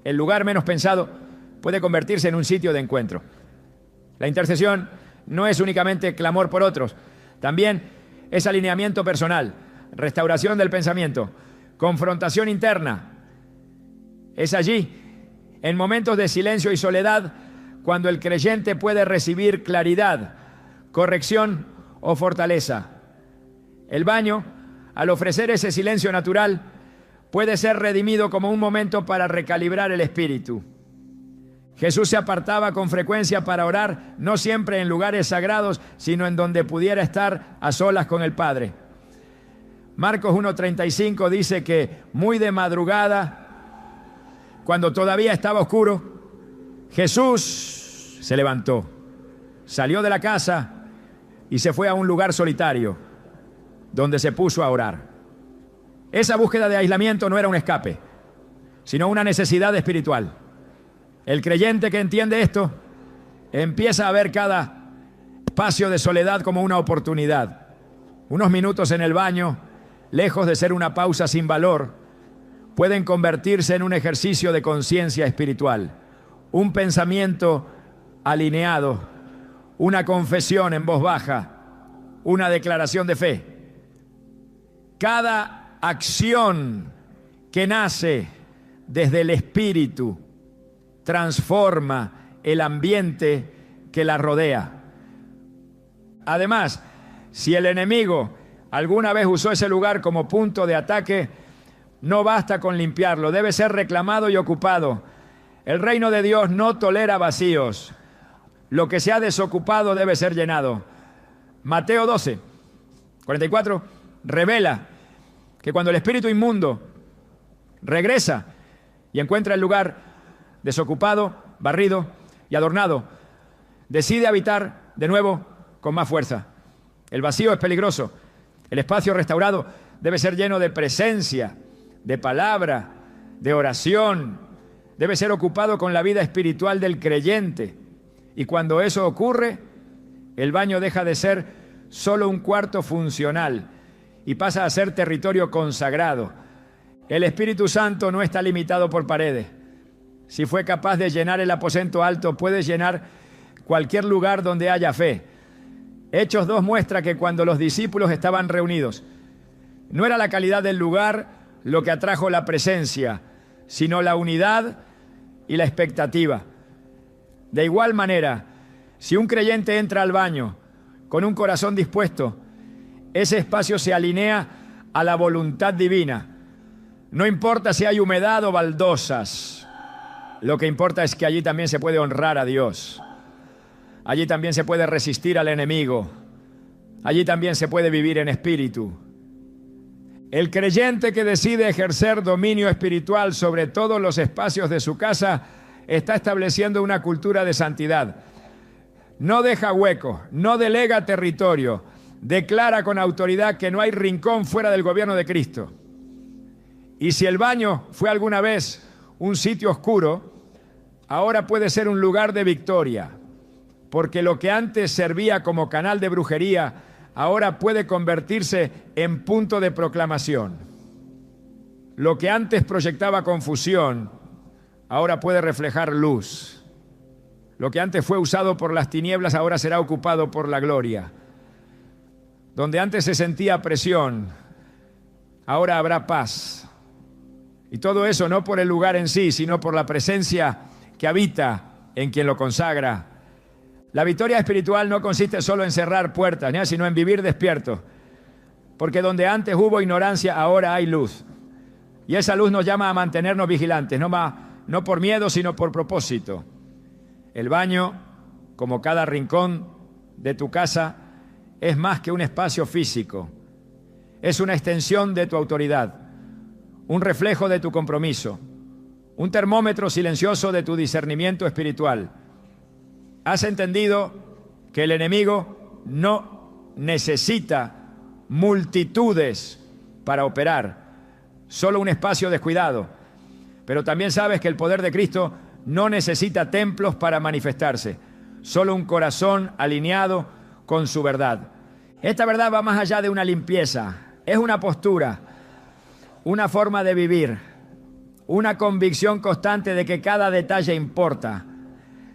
el lugar menos pensado puede convertirse en un sitio de encuentro. La intercesión no es únicamente clamor por otros, también es alineamiento personal, restauración del pensamiento, confrontación interna. Es allí, en momentos de silencio y soledad, cuando el creyente puede recibir claridad, corrección o fortaleza. El baño, al ofrecer ese silencio natural, puede ser redimido como un momento para recalibrar el espíritu. Jesús se apartaba con frecuencia para orar, no siempre en lugares sagrados, sino en donde pudiera estar a solas con el Padre. Marcos 1:35 dice que muy de madrugada, cuando todavía estaba oscuro, Jesús se levantó, salió de la casa y se fue a un lugar solitario, donde se puso a orar. Esa búsqueda de aislamiento no era un escape, sino una necesidad espiritual. El creyente que entiende esto empieza a ver cada espacio de soledad como una oportunidad. Unos minutos en el baño, lejos de ser una pausa sin valor, pueden convertirse en un ejercicio de conciencia espiritual, un pensamiento alineado, una confesión en voz baja, una declaración de fe. Cada acción que nace desde el espíritu transforma el ambiente que la rodea. Además, si el enemigo alguna vez usó ese lugar como punto de ataque, no basta con limpiarlo, debe ser reclamado y ocupado. El reino de Dios no tolera vacíos. Lo que se ha desocupado debe ser llenado. Mateo 12, 44, revela que cuando el espíritu inmundo regresa y encuentra el lugar desocupado, barrido y adornado, decide habitar de nuevo con más fuerza. El vacío es peligroso. El espacio restaurado debe ser lleno de presencia, de palabra, de oración. Debe ser ocupado con la vida espiritual del creyente. Y cuando eso ocurre, el baño deja de ser solo un cuarto funcional y pasa a ser territorio consagrado. El Espíritu Santo no está limitado por paredes. Si fue capaz de llenar el aposento alto, puede llenar cualquier lugar donde haya fe. Hechos 2 muestra que cuando los discípulos estaban reunidos, no era la calidad del lugar lo que atrajo la presencia, sino la unidad y la expectativa. De igual manera, si un creyente entra al baño con un corazón dispuesto, ese espacio se alinea a la voluntad divina. No importa si hay humedad o baldosas, lo que importa es que allí también se puede honrar a Dios. Allí también se puede resistir al enemigo. Allí también se puede vivir en espíritu. El creyente que decide ejercer dominio espiritual sobre todos los espacios de su casa está estableciendo una cultura de santidad. No deja hueco, no delega territorio, declara con autoridad que no hay rincón fuera del gobierno de Cristo. Y si el baño fue alguna vez un sitio oscuro, ahora puede ser un lugar de victoria, porque lo que antes servía como canal de brujería, ahora puede convertirse en punto de proclamación. Lo que antes proyectaba confusión, ahora puede reflejar luz. Lo que antes fue usado por las tinieblas ahora será ocupado por la gloria. Donde antes se sentía presión, ahora habrá paz. Y todo eso no por el lugar en sí, sino por la presencia que habita en quien lo consagra. La victoria espiritual no consiste solo en cerrar puertas, ¿no?, sino en vivir despiertos. Porque donde antes hubo ignorancia, ahora hay luz. Y esa luz nos llama a mantenernos vigilantes, no por miedo, sino por propósito. El baño, como cada rincón de tu casa, es más que un espacio físico. Es una extensión de tu autoridad, un reflejo de tu compromiso, un termómetro silencioso de tu discernimiento espiritual. ¿Has entendido que el enemigo no necesita multitudes para operar? Solo un espacio descuidado. Pero también sabes que el poder de Cristo no necesita templos para manifestarse. Solo un corazón alineado con su verdad. Esta verdad va más allá de una limpieza. Es una postura, una forma de vivir, una convicción constante de que cada detalle importa,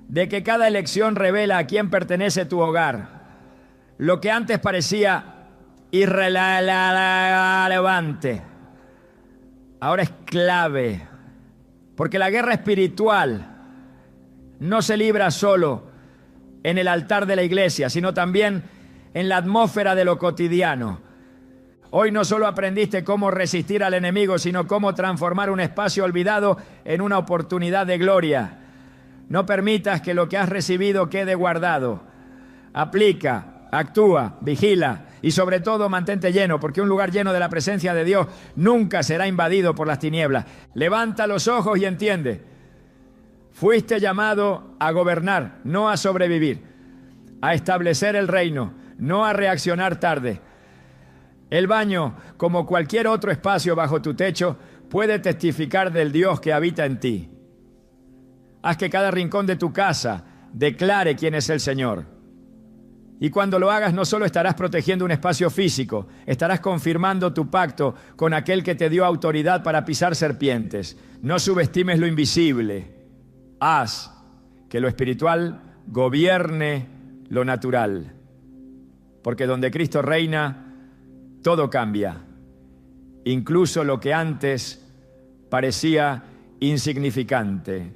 de que cada elección revela a quién pertenece tu hogar. Lo que antes parecía irrelevante, ahora es clave, porque la guerra espiritual no se libra solo en el altar de la iglesia, sino también en la atmósfera de lo cotidiano. Hoy no solo aprendiste cómo resistir al enemigo, sino cómo transformar un espacio olvidado en una oportunidad de gloria. No permitas que lo que has recibido quede guardado. Aplica, actúa, vigila y sobre todo mantente lleno, porque un lugar lleno de la presencia de Dios nunca será invadido por las tinieblas. Levanta los ojos y entiende. Fuiste llamado a gobernar, no a sobrevivir, a establecer el reino, no a reaccionar tarde. El baño, como cualquier otro espacio bajo tu techo, puede testificar del Dios que habita en ti. Haz que cada rincón de tu casa declare quién es el Señor. Y cuando lo hagas, no solo estarás protegiendo un espacio físico, estarás confirmando tu pacto con aquel que te dio autoridad para pisar serpientes. No subestimes lo invisible. Haz que lo espiritual gobierne lo natural. Porque donde Cristo reina, todo cambia. Incluso lo que antes parecía insignificante.